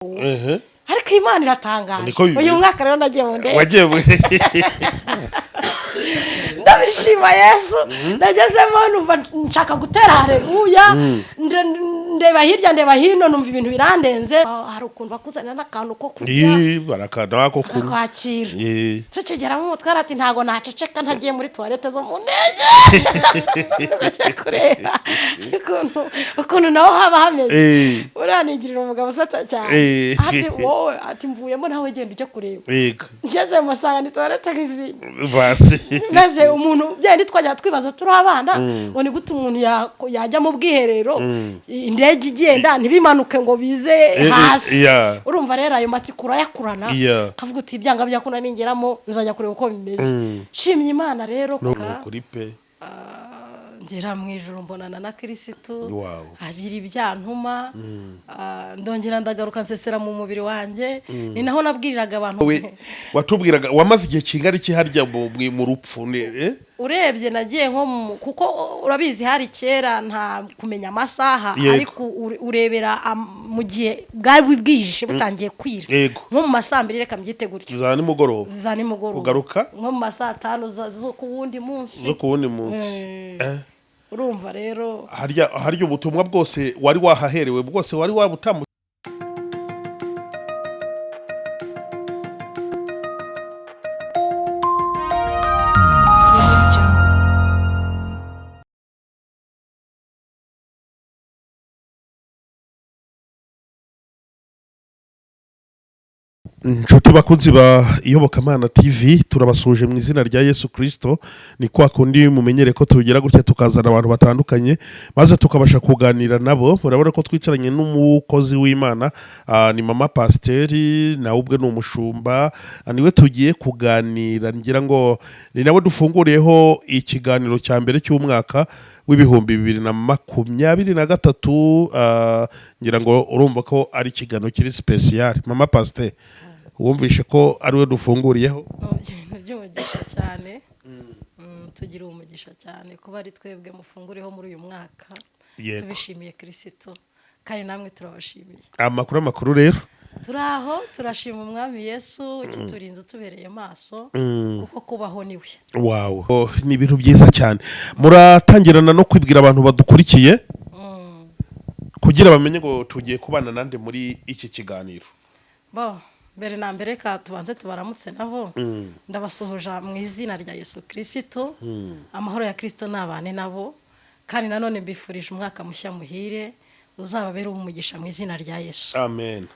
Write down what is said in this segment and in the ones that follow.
ariko Imana iratangaje uyu mwaka rero nagiye mu ndege wagiye ndabishima Yesu nagezemo numva nshaka gutera haleluya ndeba hirya ndeba hino numva ibintu birandenze hari ukuntu bakuzanira n'akantu ko kurya barakana ko kwakira tukigera mu mutwara ati ntago naceceka ntagiye muri toilette zo mu ndege kureba ukuntu naho haba hameze uranigirira umugabo satsa cyane ati wowe ati mvuyemo nawe genda ujye kureba ngeze mu sanga ni toilette nk'izi basi maze umuntu byandi twajya twibaza turi abana ngo ni gute umuntu yajya mu bwiherero indege igenda ntibimanuke ngo bize hasi urumva rero ayo matsikura yakurana kavuga uti ibyanga byakuna ningeramo nzajya kureba uko bimeze shimye Imana rero kuri pe ngera mu ijuru mbonana na Kristo agira ibyantuma ndongera ndagaruka nsesera mu mubiri wanjye ni naho nabwiriraga abantu watubwiraga wamaze igihe kingana iki harya mu rupfu urebye nagiye nko kuko urabizi hari kera nta kumenya amasaha ariko urebera mu gihe bwari bwije butangiye kwira nko mu masambiri reka mbyite gutyo za nimugoroba ugaruka nko mu masaha 5 zo ku wundi munsi urumva rero harya ubutumwa bwose wari wahaherewe bwose wari wabutamu Nshuti bakunzi ba Iyobokamana TV turabasuje mu izina rya Yesu Kristo ni kwa kundi mumenyere ko tugera gutya tukazana abantu batandukanye maze tukabasha kuganira nabo murabona ko twicaranye n'umukozi w'Imana ni mama Pasteri na ubwe n'umushumba niwe tugiye kuganira ngira ngo ni nawe dufunguriyeho ikiganiro cya mbere cy'umwaka w'ibihumbi 2023 ngira ngo urumva ko ari ikiganiro kiri special mama Pasteri wumvishe ko ariwe dufunguriyeho byumugisha cyane tugira umugisha cyane kuba ari twebwe mufunguriyeho muri uyu mwaka tubishimiye Kristo kandi namwe turabashimiye amakuru rero turaho turashima umwami Yesu kiturinze tubereye maso kuko kubaho niwe ni ibintu byiza cyane muratangirana no kwibwira abantu badukurikiye kugira bamenye ngo tugiye kubana nande muri iki kiganiro mbere na mbere ka tubanze tubaramutse nabo ndabasuhuje mu izina rya Yesu Kristo amahoro ya Kristo nabane nabo kandi nanone mbifurije umwaka mushya muhire uzababera umugisha mu izina rya Yesu amen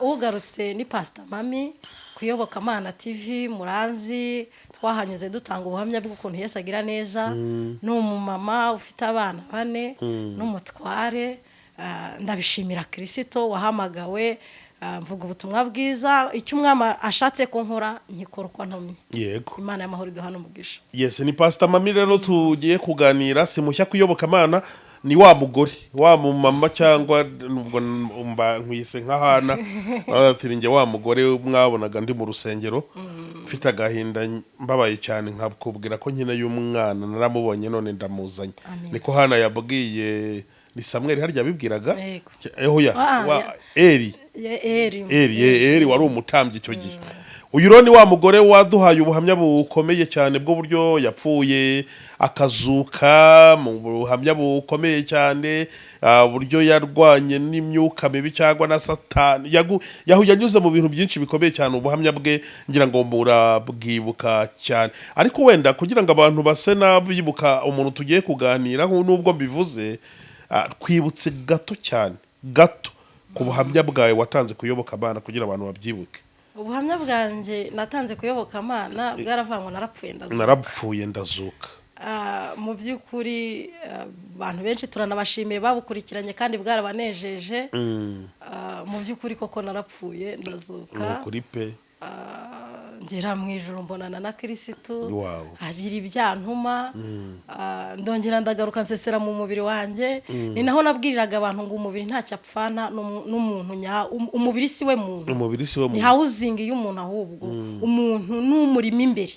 ugarutse ni Pastor Mami kuyobokamana TV muranzi twahanyuze dutanga ubuhamya bw'ukuntu Yesu agira neza n'umumama ufite abana 4 n'umutware ndabishimira Kristo wahamagawe mvuga ubutumwa bwiza icyo umwama ashatse ko nkora nkikora uko ntomye yego Imana y'amahoro iduhana umugisha yes ni Pastor Mami rero tugiye kuganira simushya kuyobokamana ni wa mugore wa mama cyangwa nubwo nkwise nk'ahana batiringe wa mugore mwabonaga ndi mu rusengero mfite agahinda mbabaye cyane nkabukubwira ko nkina y'umwana naramubonye none ndamuzanye niko hana yabwiye ni Samuel harya bibwiraga Eli wari umutambyi icyo gihe uyu roni wa mugore waduhaye ubuhamya bukomeye cyane bwo buryo yapfuye akazuka mu buhamya bukomeye cyane buryo yarwanye n'imyuka mibi cyangwa na Satani yanyuze mu bintu byinshi bikomeye cyane ubuhamya bwe ngira ngo murabwibuka cyane ariko wenda kugira ngo abantu base nabibuka umuntu tugiye kuganira nubwo mbivuze twibutse gato ku buhamya bwawe watanze kuyobokamana kugira abantu babyibuke ubuhamya bwanjye natanze kuyobokamana bwaravangwa narapfuye ndazuka mu by'ukuri abantu benshi turanabashimiye babukurikiranye kandi bwarabanejeje mu by'ukuri koko narapfuye ndazuka kuri pe ngera mu ijuru mbonana na Kristo Wow. agira ibyantuma ndongera ndagaruka nsesera mu mubiri wanjye ni naho nabwiriraga abantu ngo umubiri ntacyo apfana n'umuntu umubiri si we muntu ni hawuzingi y'umuntu ahubwo umuntu n'umurimo imbere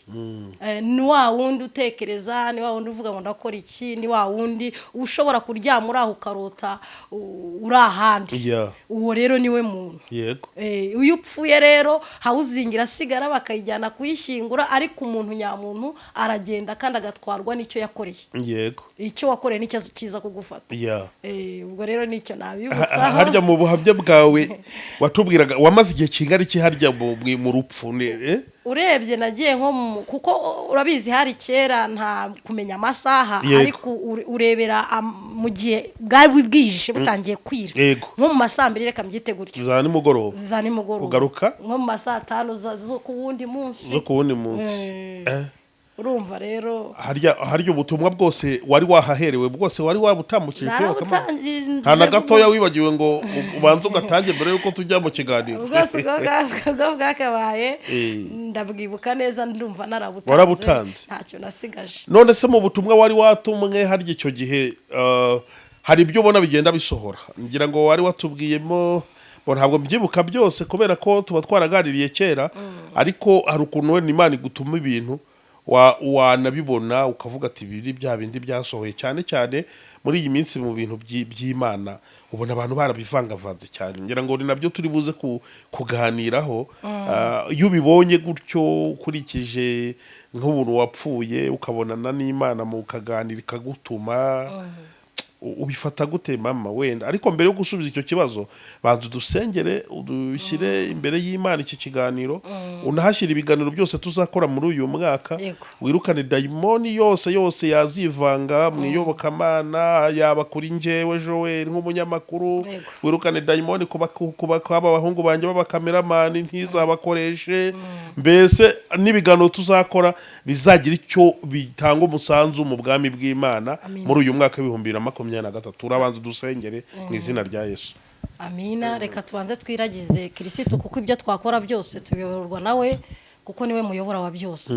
ni wa wundi utekereza ni wa wundi uvuga ngo ndakora iki ni wa wundi ushobora kuryama uri aho ukarota uri ahandi uwo rero niwe muntu yego uyu upfuye rero hawuzingira asigara bakayijyana kuyishyingura ariko umuntu nyamuntu aragenda kandi agatwarwa n'icyo yakoreye yego icyo wakoreye nicyo kiza kugufata ubwo rero nicyo nabibusaho harya mu buhamya bwawe watubwiraga wamaze igihe kingana iki harya mu rupfu urebye nagiye nko kuko urabizi hari kera nta kumenya amasaha ariko urebera mu gihe bwari bwije butangiye kwira nko mu masambiri reka mbyite gutyo za nimugoroba ugaruka nko mu masaa 5 zo ku wundi munsi urumva rero harya ubutumwa bwose wari wahaherewe bwose wari wabutambukije nta na gatoya wibagiwe ngo ubanze ugatange mbere yuko tujya mu kiganiro bwose bwo bwakabaye ndabwibuka neza ndumva warabutanze ntacyo nasigaje none se mu butumwa wari watumwe harya icyo gihe hari ibyo ubona bigenda bisohora ngira ngo wari watubwiyemo ntabwo mbyibuka byose kubera ko tuba twaraganiriye kera ariko hari ukuntu Imana igutuma ibintu wanabibona ukavuga ati biri bya bindi byasohoye cyane cyane muri iyi minsi mu bintu by'Imana ubona abantu barabivangavanze cyane ngira ngo ni nabyo turi buze kuganiraho iyo ubibonye gutyo ukurikije nk'ubuntu wapfuye ukabonana n'Imana mu kaganira ikagutuma ubifata gute mama wenda ariko mbere yo gusubiza icyo kibazo banza udusengere udushyire imbere y'Imana iki kiganiro unahashyira ibiganiro byose tuzakora muri uyu mwaka wirukane dayimoni yose yazivanga mu iyobokamana yaba kuri njyewe Joel nk'umunyamakuru wirukane dayimoni kuba abahungu banjye b'abakameramani ntizabakoreshe mbese n'ibiganiro tuzakora bizagira icyo bitanga umusanzu mu bwami bw'Imana muri uyu mwaka w'2023 urabanza dusengere mu izina rya Yesu. Amina. Reka tubanze twiragize Kristo kuko ibyo twakora byose tubiyoborwa nawe kuko niwe muyobora wa byose.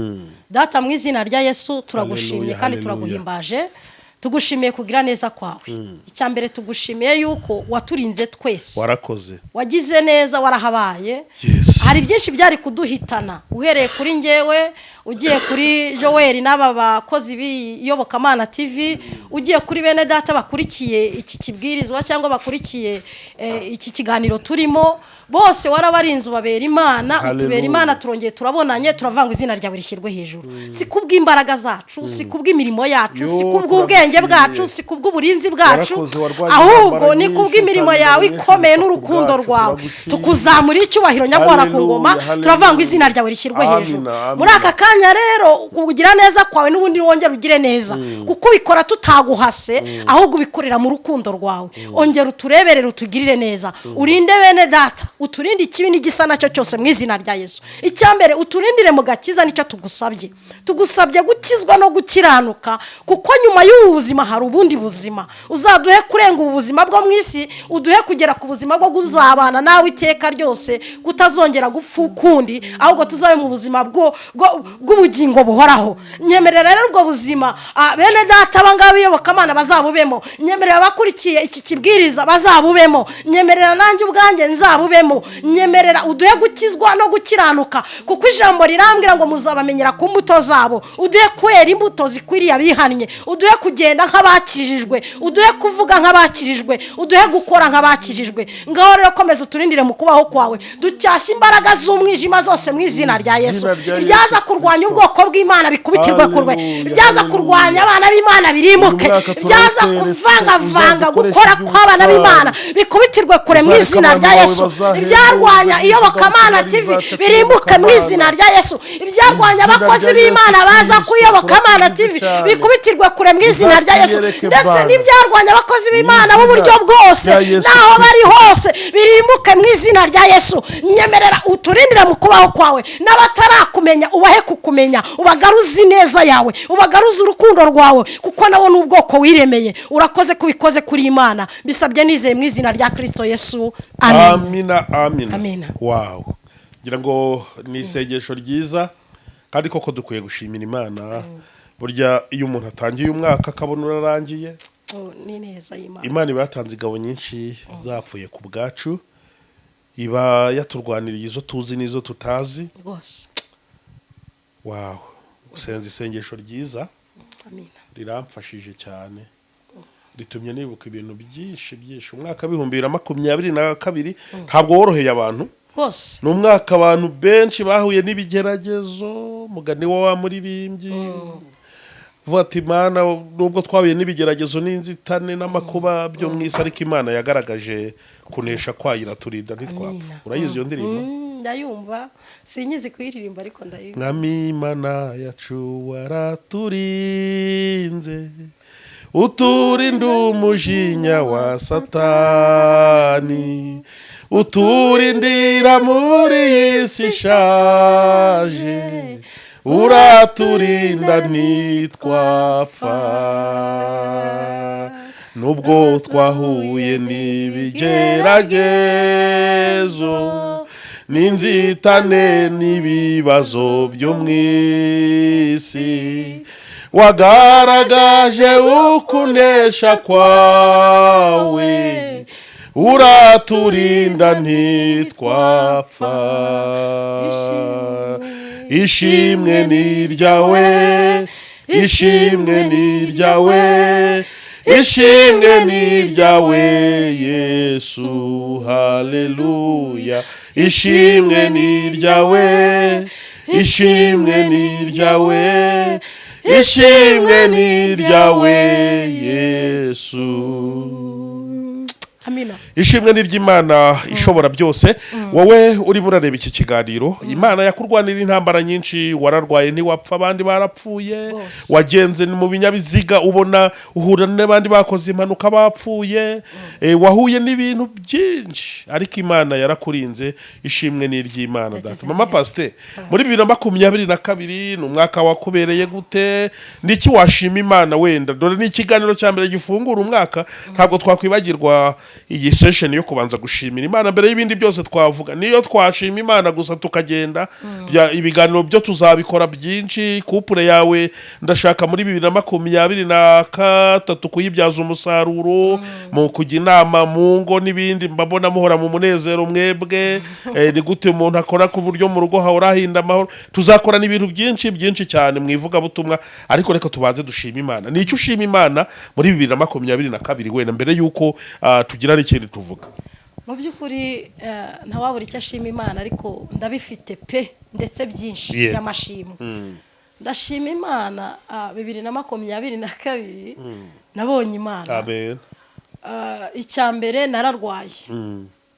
Data mu izina rya Yesu turagushimye kandi turaguhimbaje tugushimiye kugira neza kwawe icyambere tugushimiye yuko waturinze twese warakoze wagize neza warahabaye hari byinshi byari kuduhitana uhereye kuri njyewe ugiye kuri Joel n'aba bakozi b'iyobokamana TV ugiye kuri bene data bakurikiye iki kibwirizwa cyangwa bakurikiye iki kiganiro turimo bose warabarinze ubabera Imana utubera Imana turongeye turabonanye turavanga izina ryawe rishyirwe hejuru si kubw'imbaraga zacu si kubw'imirimo yacu si kubw'ubwenge bwacu si kubw'uburinzi bwacu ahubwo ni kubw'imirimo yawe ikomeye n'urukundo rwawe tukuzamura icyubahiro nyagwara ku ngoma turavanga izina ryawe rishyirwe hejuru muri aka kanya rero ugira neza kwawe n'ubundi wongera ugire neza kuko ubikora tutaguhase ahubwo ubikorera mu rukundo rwawe ongera utureberere utugirire neza urinde bene data uturinde ikibi n'igisa nacyo cyose mu izina rya Yesu icyambere uturindire mu gakiza nicyo tugusabye gukizwa no gukiranuka kuko nyuma y'ubuzima hari ubundi buzima uzaduhe kurenga ubuzima bwo mu isi uduhe kugera ku buzima bwo kuzabana nawe iteka ryose kutazongera gupfa ukundi ahubwo tuzabe mu buzima bw'ubugingo buhoraho nyemerera rero ubwo buzima bene data abangaba iyobokamana bazabubemo nyemerera abakurikiye iki kibwiriza bazabubemo nyemerera nanjye ubwanjye nzabubemo nyemerera uduhe gukizwa no gukiranuka kuko ijambo rirambwira ngo muzabamenyera ku mbuto zabo uduhe kwera imbuto zikwiriye abihannye uduhe kugenda nk'abakijijwe uduhe kuvuga nk'abakijijwe uduhe gukora nk'abakijijwe ngaho rero komeza uturindire mu kubaho kwawe ducyashye imbaraga z'umwijima zose mu izina rya Yesu ibyaza kurwanya ubwoko bw'Imana bikubitirwe kurwe ibyaza kurwanya abana b'Imana birimuke ibyaza kuvangavanga gukora kw'abana b'Imana bikubitirwe kure mu izina rya Yesu ibyarwanya iyobokamana TV birimbuke mu izina rya Yesu ibyarwanya abakozi b'Imana baza kuyobokamana TV bikubitirwe kure mu izina rya Yesu ndetse n'ibyarwanya abakozi b'Imana b'uburyo bwose naho bari hose birimbuke mu izina rya Yesu nyemerera uturindire mu kubaho kwawe n'abatarakumenya ubahe kukumenya ubagaruze neza yawe ubagaruze urukundo rwawe kuko nabo n'ubwoko wiremeye urakoze kubikoze kuri Imana bisabye nizeye mu izina rya Kristo Yesu amina amina wow ngira ngo ni isengesho ryiza kandi koko dukwiye gushimira Imana burya iyo umuntu atangiye umwaka akabona urarangiye ni neza y'Imana. Imana iba yatanze ingabo nyinshi zapfuye ku bwacu, iba yaturwaniriye izo tuzi n'izo tutazi rwose. Wow, usenze isengesho ryiza. Amina. Riramfashije cyane, ritumye nibuka ibintu byinshi. Umwaka w'ibihumbi 2022 ntabwo woroheye abantu rwose. ni umwaka abantu benshi bahuye n'ibigeragezo, mugani wa muririmbyi vuga ati Imana nubwo twahuye n'ibigeragezo n'inzitane n'amakuba byo mwisi, ariko Imana yagaragaje kunesha kwayo iraturinda ntitwapfa. Urayizi iyo ndirimbo? Ndayumva, sinyizi kuyiririmba ariko ndayumva. Mwami Imana yacu waraturinze, uturinda umujinya wa Satani, uturindira muri iyi si ishaje, uraturinda ntitwapfa. Nubwo twahuye n'ibigeragezo n'inzitane n'ibibazo byo mu isi, wagaragaje ukunesha kwawe, uraturinda ntitwapfa. Ishimwe ni iryawe, ishimwe ni iryawe, ishimwe ni iryawe Yesu, haleluya. Ishimwe ni iryawe, ishimwe ni iryawe, ishimwe ni iryawe Yesu. Amina. Ishimwe ni ry'Imana ishobora byose. Wowe urimo urareba iki kiganiro, Imana yakurwanira intambara nyinshi, wararwaye ntiwapfa, abandi barapfuye, wagenze mu binyabiziga ubona uhura n'abandi bakoze impanuka bapfuye, wahuye n'ibintu byinshi, ariko Imana yarakurinze. Ishimwe ni ry'Imana data. Mama Pastor, muri 2022 ni umwaka wakubereye gute? Niki washima Imana? Wenda dore ni ikiganiro cya mbere gifungura umwaka, ntabwo twakwibagirwa iyi session yo kubanza gushimira Imana mbere y'ibindi byose twavuga. Niyo twashima Imana gusa tukagenda, ibiganiro byo tuzabikora byinshi. Couple yawe ndashaka muri 2023 kuyibyaza umusaruro, mu kujya inama mu ngo n'ibindi. Mbabona muhora mu munezero mwebwe, ni gute umuntu akora ku buryo mu rugo hahora hinda amahoro. Tuzakora n'ibintu byinshi cyane mwivuga butumwa, ariko reka tubanze dushima Imana. Ni icyo ushima Imana muri 2022 wenda mbere yuko tugira n'ikindi tuvuga? Mu by'ukuri ntawabura icyo ashima Imana, ariko ndabifite pe ndetse byinshi by'amashimwe. Ndashima Imana 2022 nabonye Imana. Amen. Icyambere nararwaye,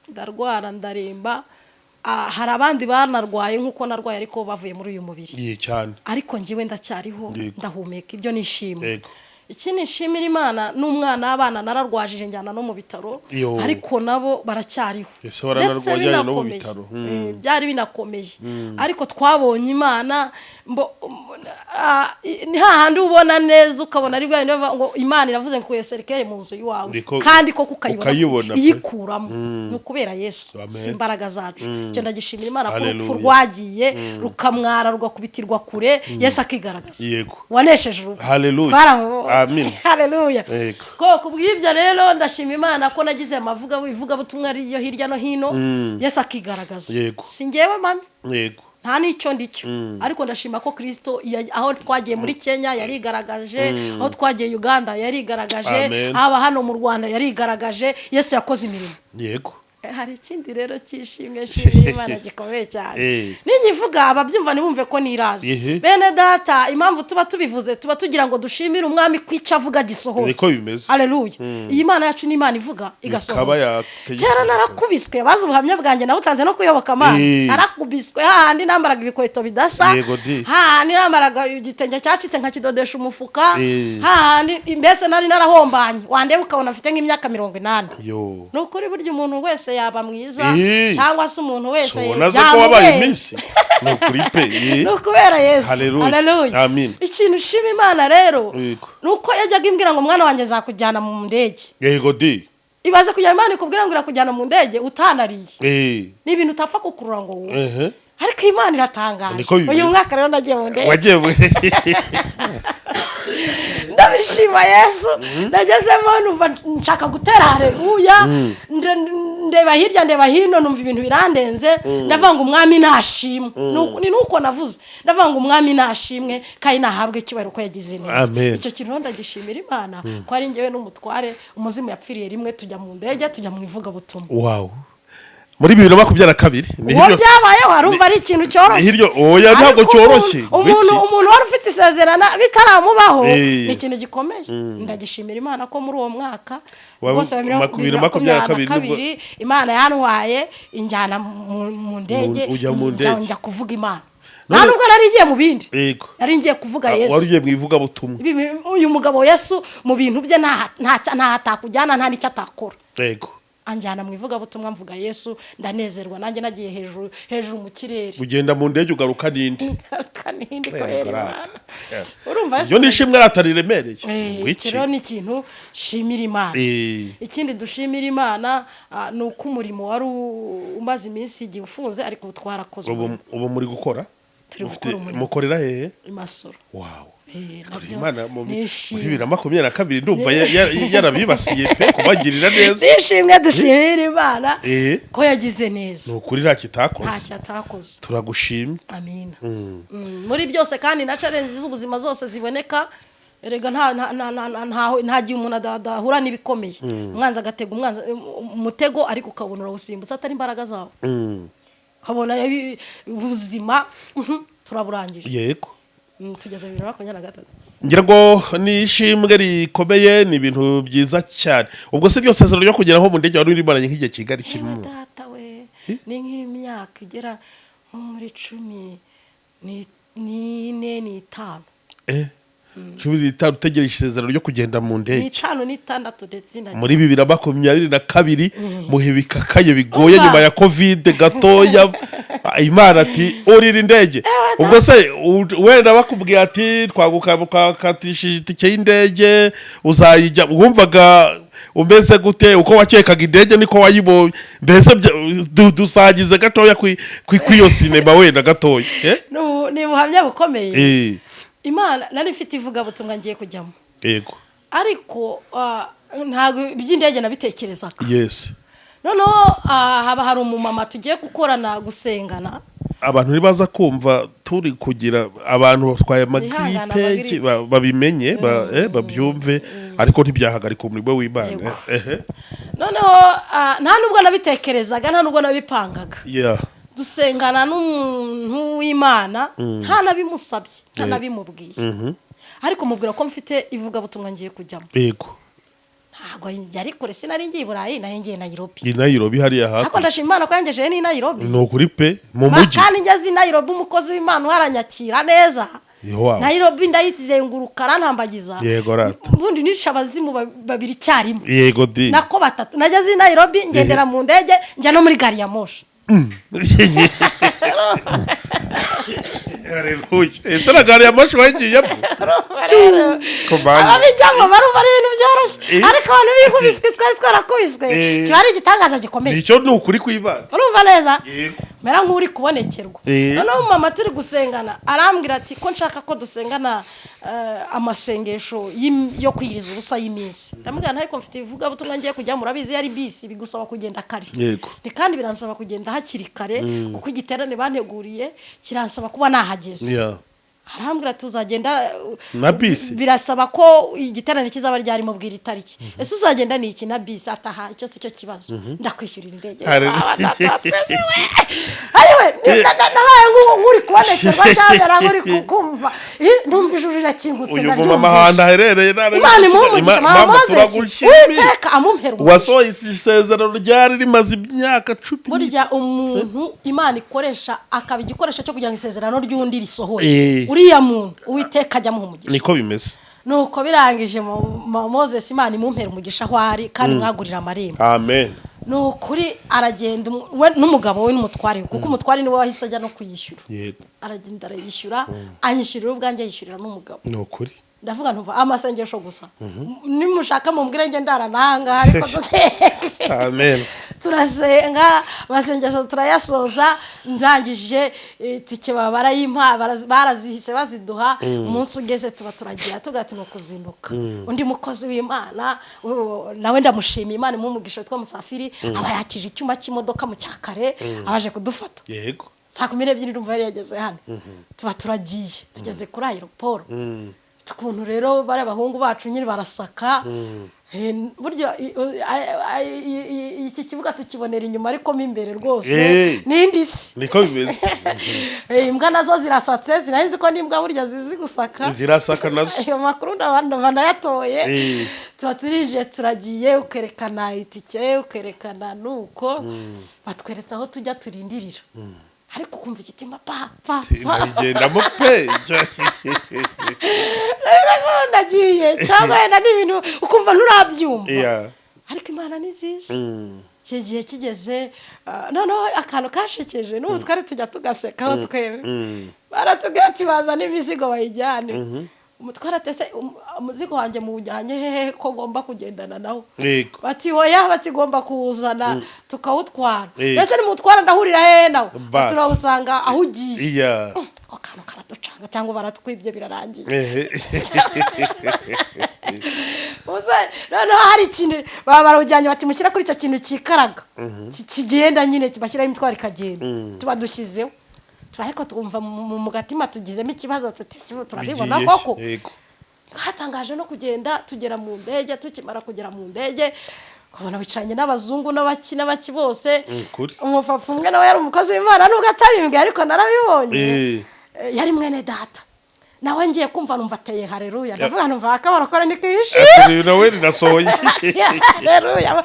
ndarwara ndaremba. Hari abandi banarwaye nkuko narwaye ariko bavuye muri uyu mubiri cyane, ariko ngiwe ndacyariho ndahumeka. Ibyo nishimye. Iki nishimira Imana. N'umwana w'abana nararwajije njyana no mu bitaro, ariko nabo baracyariho. Ndetse binakomeye, byari binakomeye, ariko twabonye Imana. Ni hahandi ubona neza ukabona ari bwa ngo Imana iravuze ngo kuyeserikeye mu nzu iwawe, kandi ko kukayibona iyikuramo. Ni ukubera Yesu, si imbaraga zacu. Icyo ndagishimira Imana ko urupfu rwagiye rukamwara rugakubitirwa kure, Yesu akigaragaza. Wanesheje urupfu. Haleluya. Amen. Haleluya. Koko bw'ibyo rero ndashima Imana ko nagize amavuga wivuga butumwa ari yo hirya no hino, Yesu akigaragaza. Si ngewe mami, nta n'icyo ndicyo, ariko ndashima ko Kristo aho twagiye muri Kenya yarigaragaje, aho twagiye Uganda yarigaragaje, haba hano mu Rwanda yarigaragaje. Yesu yakoze imirimo. Yego. Hari ikindi rero cyishimwe shimye Imana gikomeye cyane. Ninyivuga ababyumva nibumve ko nirazi. Bene data, impamvu tuba tubivuze tuba tugira ngo dushimire umwami kwica avuga gisohoza. Niko bimeze. Haleluya. Iyi Imana yacu ni Imana ivuga igasohoza. Cyera narakubiswe, bazi ubuhamya bwanjye nawe utanze no kuyoboka Imana. Narakubiswe hahandi nambaraga ibikweto bidasa, hahandi nambaraga igitenge cyacitse nkakidodesha umufuka, hahandi mbese nari narahombanye. Wandeba ukabona mfite nk'imyaka 80. Nukuri burya umuntu wese yaba mwiza cyangwa se umuntu wese wabaye iminsi. Nukuri pe. Nukubera Yesu. Haleluya. Amen. Ikintu ushima Imana rero nuko yajyaga imbwira ngo mwana wanjye zakujyana mu ndege. Yego di. ibaze kugira Imana ikubwira ngo irakujyana mu ndege utanariye ni ibintu utapfa kukurura ngo wowe ariko Imana iratangaje uyu mwaka rero nagiye mu ndege wagiye ndabishima Yesu nagezemo numva nshaka gutera haleluya ndeba hirya ndeba hino numva ibintu birandenze ndavanga umwami nashimwe ni nuko navuze ndavanga umwami nashimwe kandi nahabwe icyubahiro ko yagize neza icyo kintu ndagishimira Imana ko ari ngewe n'umutware umuzimu yapfiriye rimwe tujya mu ndege tujya mu ivuga butumwa wow muri 2022 niho byabayeho harumva ari ikintu cyoroshye hiryo oya ntabwo cyoroshye umuntu wari ufite isezerana bitaramubaho ni ikintu gikomeye ndagishimira Imana ko muri uwo mwaka bose 2022 Imana yantwaye injyana mu ndege njya kuvuga Imana nta nubwo nari ngiye mu bindi nari ngiye kuvuga Yesu wari ugiye mu ivuga butumwa uyu mugabo Yesu mu bintu bye nta hatakujyana nta nicyo atakora yego anjyana mu ivuga butumwa mvuga Yesu ndanezerwa nanjye nagiye hejuru mu kirere ugenda mu ndege ugaruka nindi ko urumva yo nishimwe atariremereye ikiro ni ikintu shimira Imana ikindi dushimira Imana ni uko umurimo wari umaze iminsi igihe ufunze ariko twarakoze ubu muri gukora mukorera hehe Imasoro wow Imana mu 2022 ndumva yarabibasiye pe kubagirira neza nishimwe dushimira Imana ko yagize neza nukuri nta kitakoze turagushimye amina muri byose kandi na challenge z'ubuzima zose ziboneka erega nta gihe umuntu adahura n'ibikomeye umwanzi agatega umutego ariko ukabonera gusimbutsa atari imbaraga zawe kabona ubuzima turaburangije yego tugeze 2023 ngira ngo ni ishimwe rikomeye ni ibintu byiza cyane ubwo se byose sezerano ryo kugera ho mu ndege wari urimaranye nk'igihe kigari kimwe data we ni nk'imyaka igera nko muri 14 n'itanu utegereje isezerano ryo kugenda mu ndege 5 n'itandatu ndetse muri 2022 muhe bikakaye bigoye nyuma ya covid gatoya Imana ati urira indege ubwo se wenda bakubwiye ati twagukatishije itike y'indege uzayijya wumvaga umeze gute uko wakekaga indege niko wayibonye mbese dusagize gatoya kwiyo sinema wenda gatoya ni buhamya bukomeye Imana nari mfite ivuga butumwa ngiye kujyamo yego ariko ntago by'indege nabitekerezaga yes noneho haba hari umumama tugiye gukorana gusengana abantu nibaza kumva turi kugira abantu batwaye amagripe babimenye babyumve ariko ntibyahagarika umurimo w'Imana noneho nta nubwo nabitekerezaga nta nubwo nabipangaga dusengana n'umuntu w'Imana nta nabimusabye nta nabimubwiye ariko mubwira ko mfite ivuga butumwa ngiye kujyamo yego ntago yari kure sinari ngiye Burayi nari ngiye Nairobi ni Nairobi hariya hako ariko ndashima Imana ko yangejeje ni Nairobi no kuri pe mu mujyi kandi ngeze Nairobi umukozi w'Imana haranyakira neza Nairobi ndayizengurukana ntambagiza yego rata ubundi nisha abazimu babiri cyarimo yego di nako batatu nageze Nairobi ngendera mu ndege njya no muri gari ya moshi Haleluya. Ese na gari ya moshi wagiye bwo. Abijyamo barumva ari ibintu byoroshye. Ariko abantu bikubiswe twari twarakubiswe. Cyari igitangaza gikomeye. Nicyo ni ukuri kw'Imana. Urumva neza? Mera nk'uri kubonekerwa. Noneho mama turi gusengana arambwira ati ko nshaka ko dusengana amasengesho yo kwiriza ubusa y'iminsi. Ndamubwira ntaye ko mfite ivuga butumwa ngiye kujya murabizi yari bisi bigusaba kugenda kare. Yego. Kandi biransaba kugenda hakiri kare kuko igiterane banteguriye kiransaba kuba nahageze. Yeah. Arambwira tuzagenda na bisi birasaba ko igiterane kizaba ryari mu bwira itariki. Ese uzagenda ni iki na bisi ataha icyo si cyo kibazo. Ndakwishyurira indege. Ayiwe nabaye nk'uri kubonekerwa cyangwa nguri kukumva. Ndumva ijuru rirakingutse naryo. Uyu mama handa herereye nare. Imana muhumugisha mama witeka amumperwa. Wasohoye isezerano ryari rimaze imyaka 10. Burya umuntu Imana ikoresha akaba igikoresho cyo kugira ngo isezerano ry'undi risohoye. Uriya muntu uwiteka ajya muhumugisha. Niko bimeze. Nuko birangije Moses Imana imumpera umugisha hwari kandi mwagurira amarembo. Amen. Nukuri aragenda we n'umugabo we n'umutware kuko umutware ni we wahise ajya no kuyishyura. Yego. Aragenda arayishyura anyishyurira ubwanjye yishyurira n'umugabo. Nukuri. ndavuga ntumva amasengesho gusa nimushaka mumbwire nge ndarananga ariko amen turasenga amasengesho turayasoza ndangije tike babara y'impa barazihise baziduha umunsi ugeze tuba turagira tugatuma kuzinduka undi mukozi w'Imana nawe ndamushimiye Imana imumugisha twa Musafiri aba yakije icyuma cy'imodoka mu cyakare abaje kudufata yego saa 12 ndumva yari yageze hano tuba turagiye tugeze kuri aeroport tukuntu rero bare abahungu bacu nyiri barasaka buryo iki kibuga tukibonera inyuma ariko mo imbere rwose nindi si niko bimeze imbwa nazo zirasatse zirahize ko n'imbwa burya zizi gusaka zirasaka nazo ayo makuru ndabana yatoye tuba turije turagiye ukerekana itike ukerekana nuko batweretse aho tujya turindirira ariko kumva ikitima pa ngenda mu peja ndagiye cyangwa n'ibintu ukumva nturabyumva ariko Imana ni nziza kigiye kigeze noneho akantu kashekeje n'ubu twari tujya tugasekaho twebe baratubwira ati bazana imizigo bayijyane umutwara tese umuzigo wanjye mu bujyanye hehe ko ngomba kugendana nawo bati hoya batigomba kuwuzana tukawutwara mbese ni mutwara ndahurira hehe nawo turawusanga aho ugiye ko kantu karaducanga cyangwa baratwibye birarangiye noneho hari ikintu barawujyanye bati mushyira kuri icyo kintu kikaraga kigenda nyine kibashyiraho imitwaro ikagenda tuba dushyizeho ariko twumva mu gatima tugizemo ikibazo tutisibo turabibona koko hatangaje no kugenda tugera mu ndege tukimara kugera mu ndege kubona bicanye n'abazungu n'abaki bose umupapa umwe nawe yari umukozi w'Imana nubwo atabimbwiye ariko narabibonye yari mwene data nawe ngiye kumva numva ateye haleluya ndavuga numva akabarokora ni kishi nawe nasohoye haleluya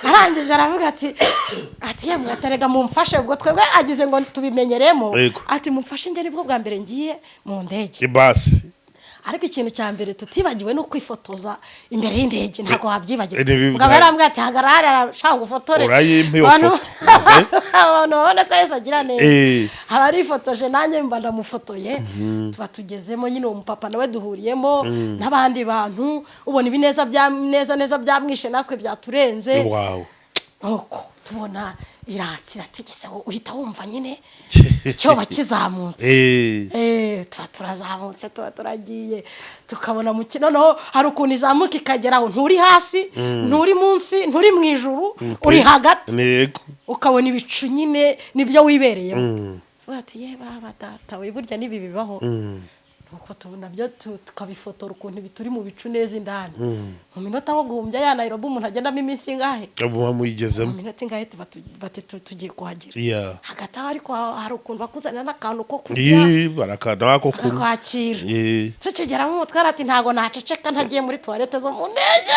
arangije aravuga ati yemwe atarega mumfashe ubwo twebwe agize ngo tubimenyeremo ati mumfashe nge nibwo bwa mbere ngiye mu ndege basi ariko ikintu cya mbere tutibagiwe no kwifotoza imbere y'indege ntago habyibagiwe ngabo yarambwiye ati hagarara shanga ufotore abantu babona ko Yesu agira neza abari fotoje nanjye mba ndamufotoye tuba tugezemo nyine uwo mupapa nawe duhuriyemo n'abandi bantu ubona ibineza bya neza byamwishe natwe byaturenze nuko tubona irategetse uhita wumva nyine icyo bakizamutse tuba turazamutse tuba turagiye tukabona mu noneho hari ukuntu izamuka ikageraho nturi hasi nturi munsi nturi mu ijuru uri hagati ukabona ibicu nyine nibyo wibereyemo ati ye baba data we burya nibi bibaho nuko tubona byo tukabifotora ukuntu bituri mu bicu neza indani mu minota nko guhumbya ya Nairobi umuntu agendamo iminsi ngahe abo muyigezemo mu minota ngahe tugiye kuhagera hagati aho ariko hari ukuntu bakuzanira n'akantu ko kurya barakana ko kwakira tukigeramo umutwara ati ntago naceceka ntagiye muri toilette zo mu ndege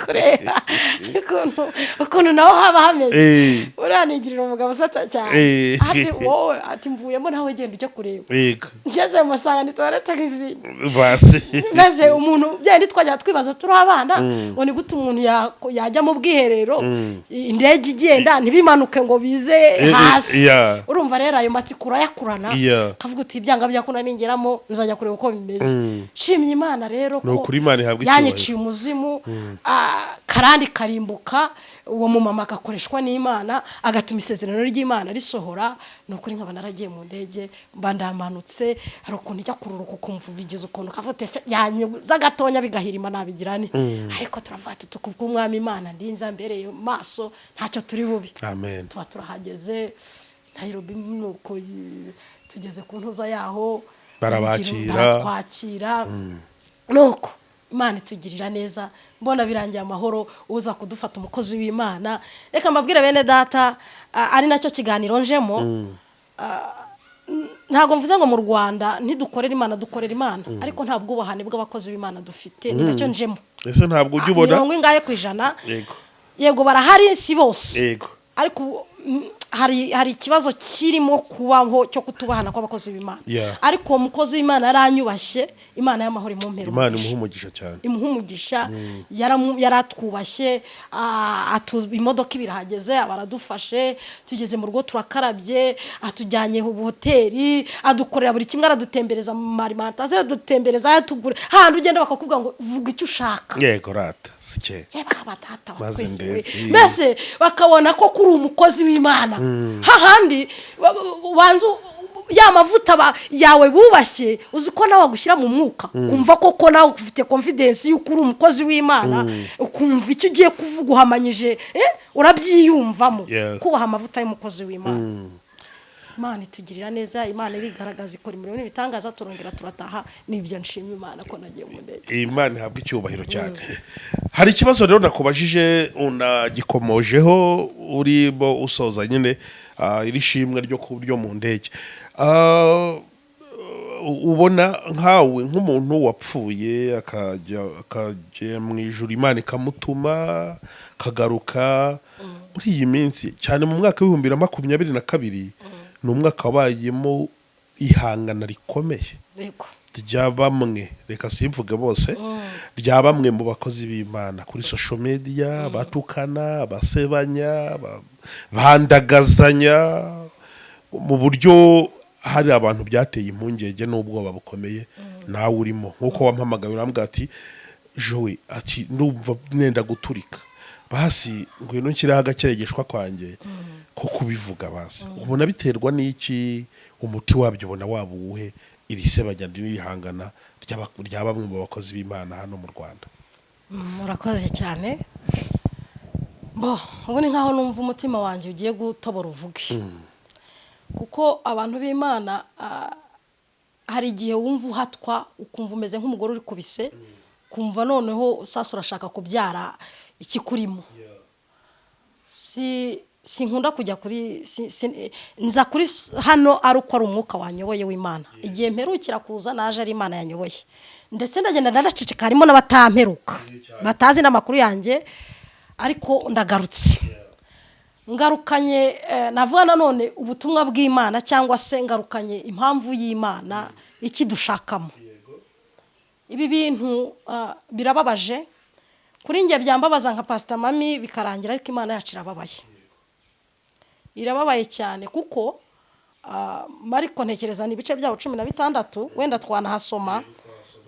kureba ukuntu naho haba hameze uranigirira umugabo usatsa cyane ati wowe ati mvuyemo nawe genda ujye kureba ngeze musanga ni toilette nk'izindi basi maze umuntu byari twajya twibaza turi abana ngo ni gute umuntu yajya mu bwiherero indege igenda ntibimanuke ngo bize hasi urumva rero ayo matikura yakurana kavuga uti ibyanga byakuna ningeramo nzajya kureba uko bimeze shimye Imana rero ko yanyiciye umuzimu karandi karimbuka uwo mumama agakoreshwa n'Imana agatuma isezerano ry'Imana risohora nukuri nkaba naragiye mu ndege mbandamanutse hari ukuntu ijya kururuka ukumva bigize ukuntu kavute yanyuza gatonya bigahirima nabigirane ariko turavuga tukubwa umwami Imana ndinza mbereye maso ntacyo turi bubi amen tuba turahageze Nairobi nuko tugeze ku ntuza yaho barabakira nuko Imana itugirira neza mbona birangiye amahoro uza kudufata umukozi w'Imana reka mbabwire bene data ari nacyo kiganiro njemo ntago mvuze ngo mu Rwanda ntidukorera Imana dukorera Imana ariko ntabwo ubahane bw'abakozi b'Imana dufite ni nacyo njemo ese ntabwo ujye ubona 90% yego barahari si bose ariko hari ikibazo kirimo kubaho cyo kutubahana kw'abakozi b'Imana ariko umukozi w'Imana yaranyubashye Imana y'amahoro imumpera Imana imuhumugisha cyane imuhumugisha yaratwubashye imodoka ibirahageze abaradufashe tugeze mu rugo turakarabye atujyanye mu hoteli adukorera buri kimwe aradutembereza mu marimentation adutembereza atugura handi ugenda bakakubwira ngo vuga icyo ushaka yego rata sike baba data bakwese mbese bakabona ko kuri umukozi w'Imana hahandi wanzu ya mavuta yawe bubashye uzi ko nawe agushyira mu mwuka kumva koko nawe ufite confidence y'uko uri umukozi w'Imana ukumva icyo ugiye kuvuga uhamanyije urabyiyumvamo kubaha amavuta y'umukozi w'Imana Imana itugirira neza Imana irigaragaza ikora imirimo n'ibitangaza turongera turataha nibyo nshimye Imana ko nagiye mu ndege Imana ihabwa icyubahiro cyane hari ikibazo rero nakubajije unagikomojeho urimo usoza nyine iri shimwe ryo mu ndege ubona nkawe nk'umuntu wapfuye akajya mu ijuru Imana ikamutuma kagaruka muri iyi minsi cyane mu mwaka w'2022 ni umwaka wabayemo ihangana rikomeye rya bamwe reka simvuge bose rya bamwe mu bakozi b'Imana kuri social media batukana basebanya bandagazanya mu buryo hari abantu byateye impungenge n'ubwoba bukomeye nawe urimo nkuko wampamagaye urambwira ati Joe ati ndumva nenda guturika basi ngwino nshyiraho agakeregeshwa kwanjye ko kubivuga basi ubona biterwa n'iki umuti wabyo ubona waba uwuhe iri sebanya n'irihangana rya bamwe mu bakozi b'Imana hano mu Rwanda murakoze cyane ubu ni nkaho numva umutima wanjye ugiye gutobora uvuge kuko abantu b'Imana hari igihe wumva uhatwa ukumva umeze nk'umugore uri kubise kumva noneho sasa urashaka kubyara ikikurimo sinkunda kujya kuri nza kuri hano ari uko ari umwuka wanyoboye w'Imana igihe mperukira kuza naje ari Imana yanyoboye ndetse ndagenda naracicika harimo n'abatamperuka batazi n'amakuru yanjye ariko ndagarutse ngarukanye navuga nanone ubutumwa bw'Imana cyangwa se ngarukanye impamvu y'Imana ikidushakamo ibi bintu birababaje kuri njye byambabaza nka Pastor Mami bikarangira ariko Imana yacu irababaye cyane kuko Mariko ntekereza ni ibice byawo 16 wenda twanahasoma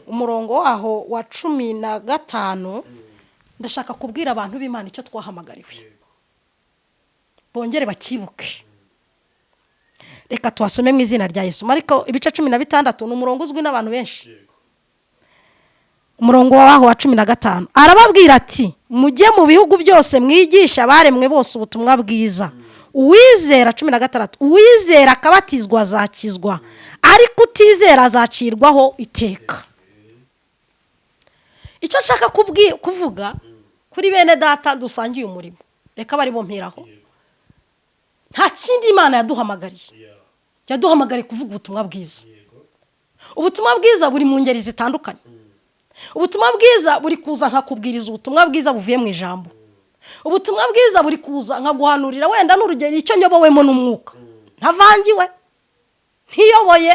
umurongo waho wa 15 ndashaka kubwira abantu b'Imana icyo twahamagariwe bongere bakibuke reka twasome mu izina rya Yesu Mariko ibice 16 ni umurongo uzwi n'abantu benshi umurongo waho wa 15 arababwira ati mujye mu bihugu byose mwigisha baremwe bose ubutumwa bwiza uwizera 16 uwizera akabatizwa azakizwa ariko utizera azacirwaho iteka icyo nshaka kuvuga kuri bene data dusangiye umurimo reka bari bomperaho nta kindi Imana yaduhamagariye kuvuga ubutumwa bwiza ubutumwa bwiza buri mu ngeri zitandukanye ubutumwa bwiza buri kuza nkakubwiriza ubutumwa bwiza buvuye mu ijambo ubutumwa bwiza buri kuza nkaguhanurira wenda n'urugero icyo nyobowemo n'umwuka ntavangiwe ntiyoboye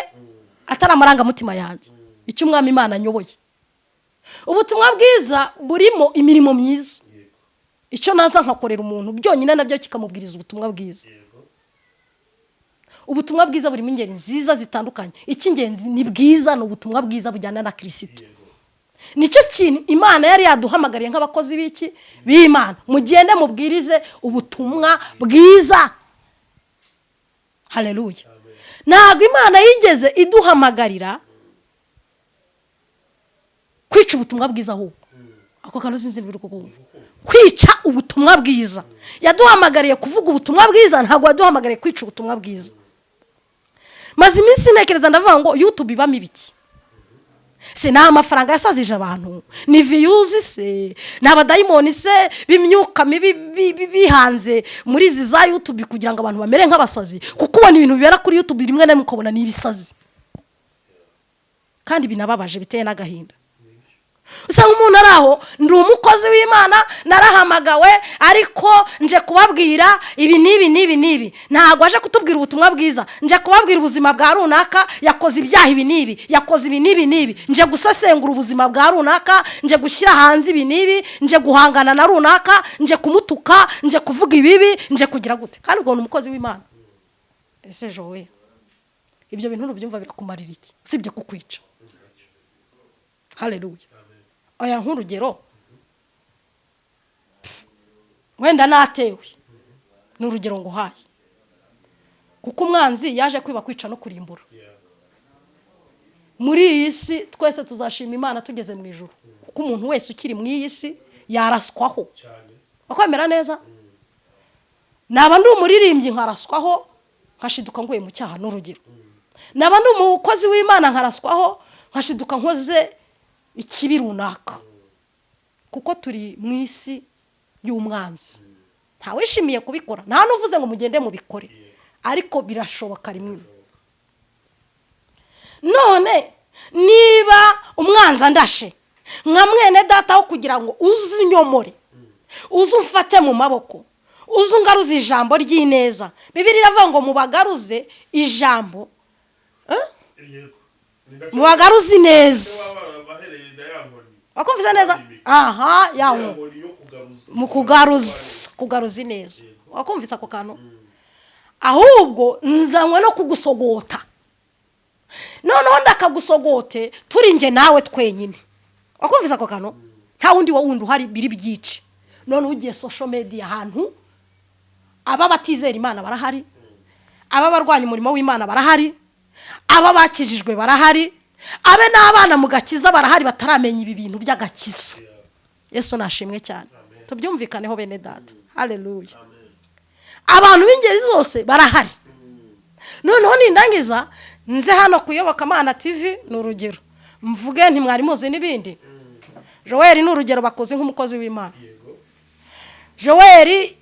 atari amarangamutima yanjye icyo umwami Imana anyoboye ubutumwa bwiza burimo imirimo myiza icyo naza nkakorera umuntu byonyine nabyo kikamubwiriza ubutumwa bwiza ubutumwa bwiza buri mu ngeri nziza zitandukanye icy'ingenzi ni bwiza ni ubutumwa bwiza bujyana na Kristo nicyo kintu Imana yari yaduhamagariye nk'abakozi b'Imana mugende mubwirize ubutumwa bwiza haleluya ntabwo Imana yigeze iduhamagarira kwica ubutumwa bwiza ahubwo ako kantu sinzi biri kukumva kwica ubutumwa bwiza yaduhamagariye kuvuga ubutumwa bwiza ntabwo yaduhamagariye kwica ubutumwa bwiza maze iminsi ntekereza ndavuga ngo YouTube ibamo ibiki se nta mafaranga yasazije abantu ni views se n'abadayimoni se bimyuka mibi bihanze muri izi za YouTube kugira ngo abantu bamere nk'abasazi kuko ubona ibintu bibera kuri YouTube rimwe na rimwe ukabona ni ibisazi kandi binababaje biteye n'agahinda usanga umuntu ari aho ndi umukozi w'Imana narahamagawe ariko nje kubabwira ibi n'ibi ntago aje kutubwira ubutumwa bwiza, nje kubabwira ubuzima bwa runaka yakoze ibyaha ibi n'ibi, yakoze ibi n'ibi, nje gusesengura ubuzima bwa runaka, nje gushyira hanze ibi n'ibi, nje guhangana na runaka, nje kumutuka, nje kuvuga ibibi, nje kugira gute, kandi ubwo ni umukozi w'Imana. Ese Jowe ibyo bintu ubyumva birakumarira iki usibye kukwica? Haleluya. Aya nk'urugero wenda natewe n'urugero nguhaye, kuko umwanzi yaje kwiba, kwica no kurimbura. Muri iyi si twese tuzashima Imana tugeze mu ijuru, kuko umuntu wese ukiri mu iyi si yaraswaho. Bakwemera neza? Naba ndi umuririmbyi nkaraswaho nkashiduka nguye mu cyaha n'urugero, naba ndi umukozi w'Imana nkaraswaho nkashiduka nkoze ikibi runaka, kuko turi mu isi y'umwanzi. Nta wishimiye kubikora, nta nuvuze ngo mugende mubikore, ariko birashoboka rimwe. None niba umwanzi andashe nka mwene data aho kugira ngo uzinyomore, uzumfate mu maboko, uzungaruza ijambo ry'ineza, Bibiliya iravuga ngo mubagaruze ijambo, mubagaruze neza. Wakumvise neza? Aha, yawo kugaruza neza. Wakumvise ako kantu? Ahubwo nzanywe no kugusogota. Noneho ndakagusogote turi nje nawe twenyine. Wakumvise ako kantu? Nta wundi wundi uhari biri byice. None ugiye social media ahantu aba batizera Imana barahari, aba barwanya umurimo w'Imana barahari, aba bakijijwe barahari, abe n'abana mu gakiza barahari bataramenya ibi bintu by'agakiza. Yesu nashimwe cyane. Tubyumvikaneho bene data. Haleluya. Abantu b'ingeri zose barahari. Noneho nindangiza nze hano kuyoboka Mana TV n'urugero, mvuge nti mwari muzi n'ibindi. Joel ni urugero bakoze nk'umukozi w'Imana. Joel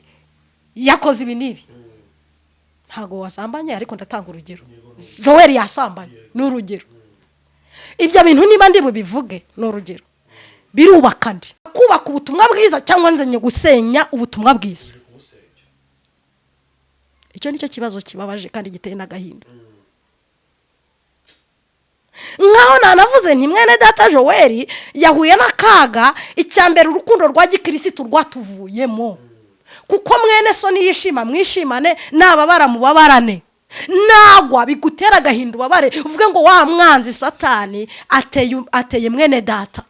yakoze ibi n'ibi, ntago wasambanye, ariko ndatanga urugero. Joel yasambanye n'urugero. Ibyo bintu niba ndi bubivuge n'urugero, birubaka ndi kubaka ubutumwa bwiza cyangwa nzenye gusenya ubutumwa bwiza. Icyo nicyo kibazo kibabaje kandi giteye n'agahinda. Nkaho nanavuze nti mwene data Joel yahuye n'akaga, icyambere urukundo rwa gikristo rwatuvuyemo, kuko mwene so niyishima mwishimane, nababara mubabarane, nagwa bigutera agahinda ubabare, uvuge ngo wa mwanzi Satani ateye mwene data,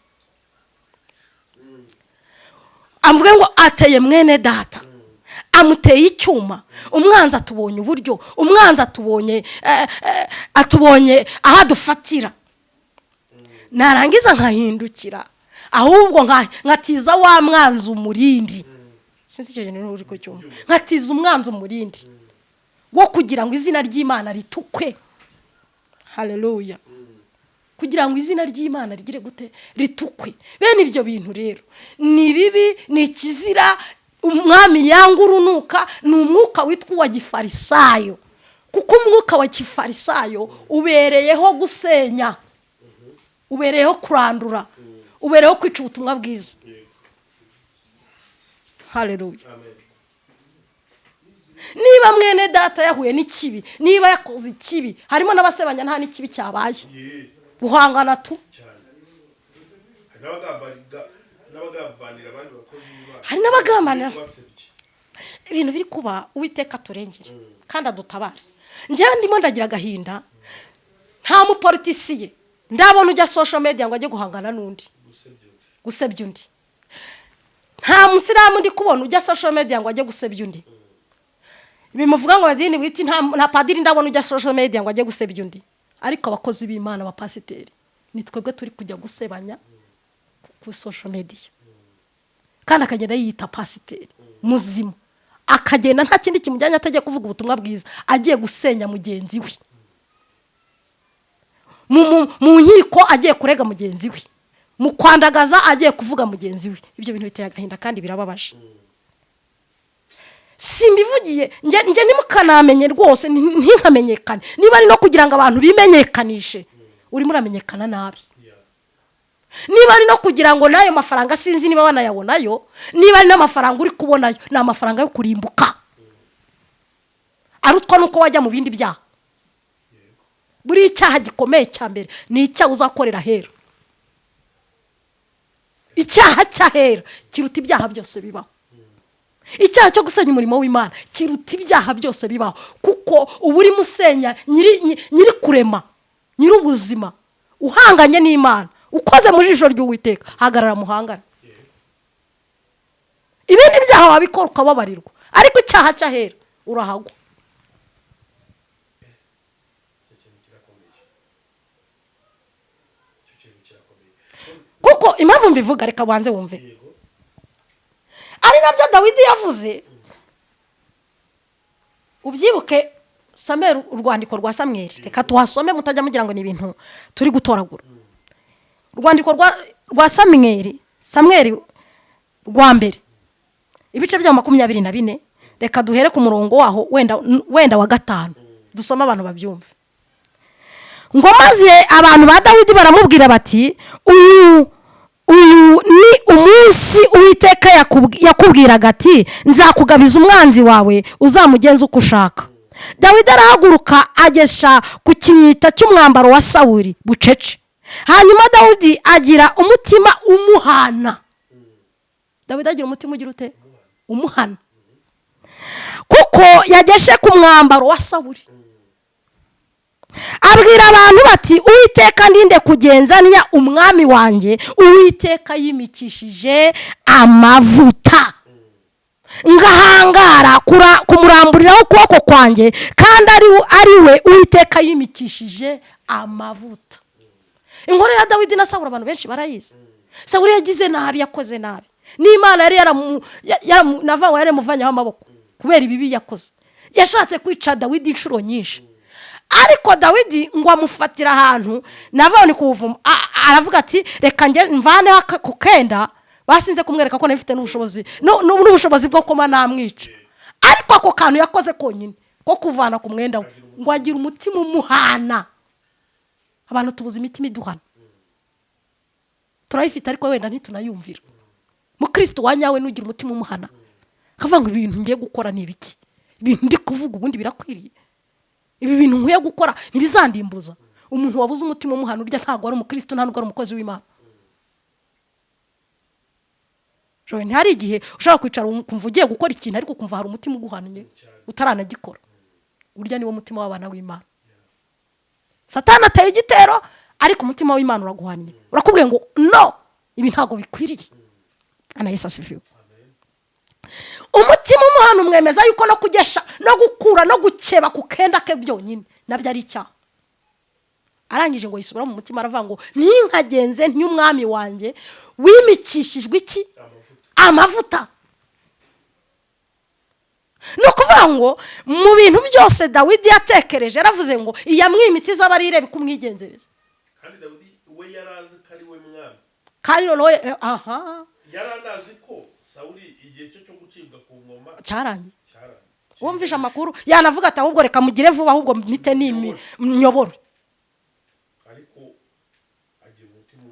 amvuge ngo ateye mwene data, amuteye icyuma. Umwanzi atubonye uburyo, umwanzi atubonye aho dufatira, narangiza nkahindukira, ahubwo nkatiza wa mwanzi umurindi. Sinzi icyo kintu uri ko cyuma, nkatiza umwanzi umurindi wo kugira ngo izina ry'Imana ritukwe. Haleluya. Kugira ngo izina ry'Imana rigire gute? Ritukwe. Bene ibyo bintu rero ni bibi, ni ikizira. Umwami yanga urunuka ni umwuka witwa wa gifarisayo, kuko umwuka wa gifarisayo ubereyeho gusenya, ubereyeho kurandura, ubereyeho kwica ubutumwa bwiza. Haleluya. Niba mwene data yahuye n'ikibi, niba yakoze ikibi, harimo n'abasebanya nta n'ikibi cyabaye, guhangana tu. Hari n'abagambanira. Ibintu biri kuba Uwiteka turengere kandi adutabara. Njyewe ndimo ndagira agahinda, nta mupolitisiye ndabona ujya social media ngo ajye guhangana n'undi, gusebya undi. Nta musiramu ndi kubona ujya social media ngo ajye gusebya undi. Bimuvuga ngo badini witi nta padiri ndabona ujya social media ngo ajye gusebya undi. Ariko abakozi b'Imana abapasiteri ni twebwe turi kujya gusebanya ku social media, kandi akagenda yita pasiteri muzima, akagenda nta kindi kimujyanye atajya kuvuga ubutumwa bwiza, agiye gusenya mugenzi we, mu nkiko agiye kurega mugenzi we, mu kwandagaza agiye kuvuga mugenzi we. Ibyo bintu biteye agahinda kandi birababaje. Simbivugiye nje nimukanamenye rwose, ntinkamenyekane. Niba ari no kugira ngo abantu bimenyekanishe, uri muramenyekana nabi. niba ari no kugira ngo nayo mafaranga sinzi niba banayabonayo, niba ari n'amafaranga uri kubonayo ni amafaranga yo kurimbuka, arutwa nuko wajya mu bindi byaha. Buri icyaha gikomeye cya mbere ni icyaha uzakorera hera. Icyaha cyahera kiruta ibyaha byose bibaho. Icyaha cyo gusenya umurimo w'Imana kiruta ibyaha byose bibaho, kuko uba uri musenya nyiri kurema, nyiri ubuzima, uhanganye n'Imana, ukoze mu jisho ry'Uwiteka. Hagarara muhangane. Ibindi byaha wabikora ukababarirwa, ariko icyaha cyahera urahagwa. Kuko impamvu mbivuga, reka banze wumve, ari nabyo Dawidi yavuze. Ubyibuke Samuel, urwandiko rwa Samuel, reka tuhasome mutajya mugira ngo ni ibintu turi gutoragura. Urwandiko rwa Samuel rwa mbere, ibice bya 24, reka duhere ku murongo waho wenda wa 5 dusoma abantu babyumve. Ngo maze abantu ba Dawidi baramubwira bati, uyu ni umunsi Uwiteka yakubwiraga ati, nzakugabiza umwanzi wawe uzamugenza uko ushaka. Dawidi arahaguruka agesha ku kinyita cy'umwambaro wa Sawuli bucece. Hanyuma Dawidi agira umutima umuhana. Dawidi agira umutima ugira ute? Umuhana. Kuko yageshe ku mwambaro wa Sawuli. Abwira abantu bati, Uwiteka ndinde kugenzanya umwami wanjye. Uwiteka yimikishije amavuta, ngahangara kumuramburiraho ukuboko kwanjye, kandi ari we Uwiteka yimikishije amavuta. Inkuru ya Dawidi na Sawuli abantu benshi barayizi. Sawuli yagize nabi, yakoze nabi, n'Imana yari yaramuvanye amaboko kubera ibibi yakoze. Yashatse kwica Dawidi inshuro nyinshi, ariko Dawidi ngo amufatira ahantu navone kuvumo. Aravuga ati, reka nge mvane ku kenda, basinze kumwereka ko nafite n'ubushobozi n'ubushobozi bwo kuma namwica. Ariko ako kantu yakoze konyine ko kuvana ku mwenda we, ngo agira umutima umuhana. Abantu tubuze imitima iduhana, turayifite ariko wenda ntitunayumvira. Mu Kristo wanyawe nugira umutima umuhana, akavuga ngo ibintu ngiye gukora ni ibiki, ibintu ndi kuvuga ubundi birakwiriye, ibi bintu nkwiye gukora ntibizandimbuza. Umuntu wabuze umutima umuhana urya ntago ari umukristo, ntago ari umukozi w'Imana. Jo, ntihari igihe ushaka kwicara ukumva ugiye gukora ikintu ariko ukumva hari umutima uguhananye utaranagikora. Urya niwo mutima w'abana w'Imana. Satani ateye igitero, ariko umutima w'Imana uraguhanye, urakubwiye ngo no, ibi ntago bikwiriye. Ana Yesu asifiwe. Umutima umuhana umwemeza yuko no kugesha no gukura no gukeba ku kenda ke byonyine nabyo ari icyaha. Arangije ngo yisubira mu mutima, aravuga ngo ninkagenze nty'umwami wanjye wimikishijwe iki? Amavuta. No kuvuga ngo mu bintu byose Dawidi yatekereje, yaravuze ngo iyamwimitse iz'abarire bikumwigenzereza. Kandi Dawidi we yarazi kari we mwami, kandi no yaranazi ko Sawuli igihe cyo gucibwa ku ngoma cyaranye. Wumvisha amakuru yanavuga ati ahubwo reka mugire vuba, ahubwo mite nimi nyoboro. Ariko agiye umutima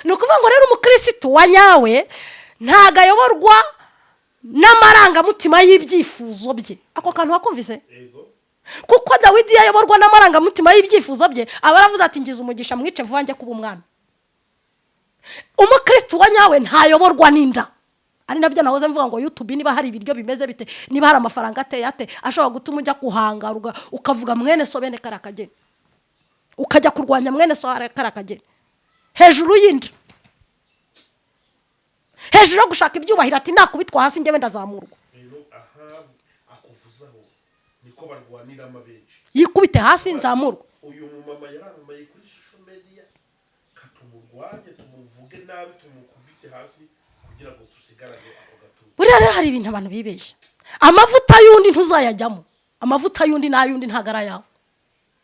no kuvuga ngo rero umukristo wanyawe ntago ayoborwa n'amarangamutima y'ibyifuzo bye. Ako kantu wakumvise? Kuko Dawidi yayoborwa n'amarangamutima y'ibyifuzo bye, abaravuze ati ngize umugisha mwice vuba njye kuba umwami. Umukristo wanyawe ntayoborwa n'inda. Ari nabyo nahoze mvuga ngo YouTube niba hari ibiryo bimeze bite, niba hari amafaranga ateye ate, ashobora gutuma ujya kuhanga ukavuga mwene so bene karakagene, ukajya kurwanya mwene so karakagene hejuru y'inda, hejuru yo gushaka ibyubahiro. Ati nakubitwa hasi njye ndazamurwa. akuvuzaho niko barwanira amabenshi, yikubite hasi nzamurwa. Uyu mumama yaramamaye kuri social media, katumurwanye tumuvuge nabi tumukubite hasi kugira ngo tusigarane ako gato. Buriya rero hari ibintu abantu bibeshya. Amavuta y'undi ntuzayajyamo, amavuta y'undi n'ayundi ntagara yawe.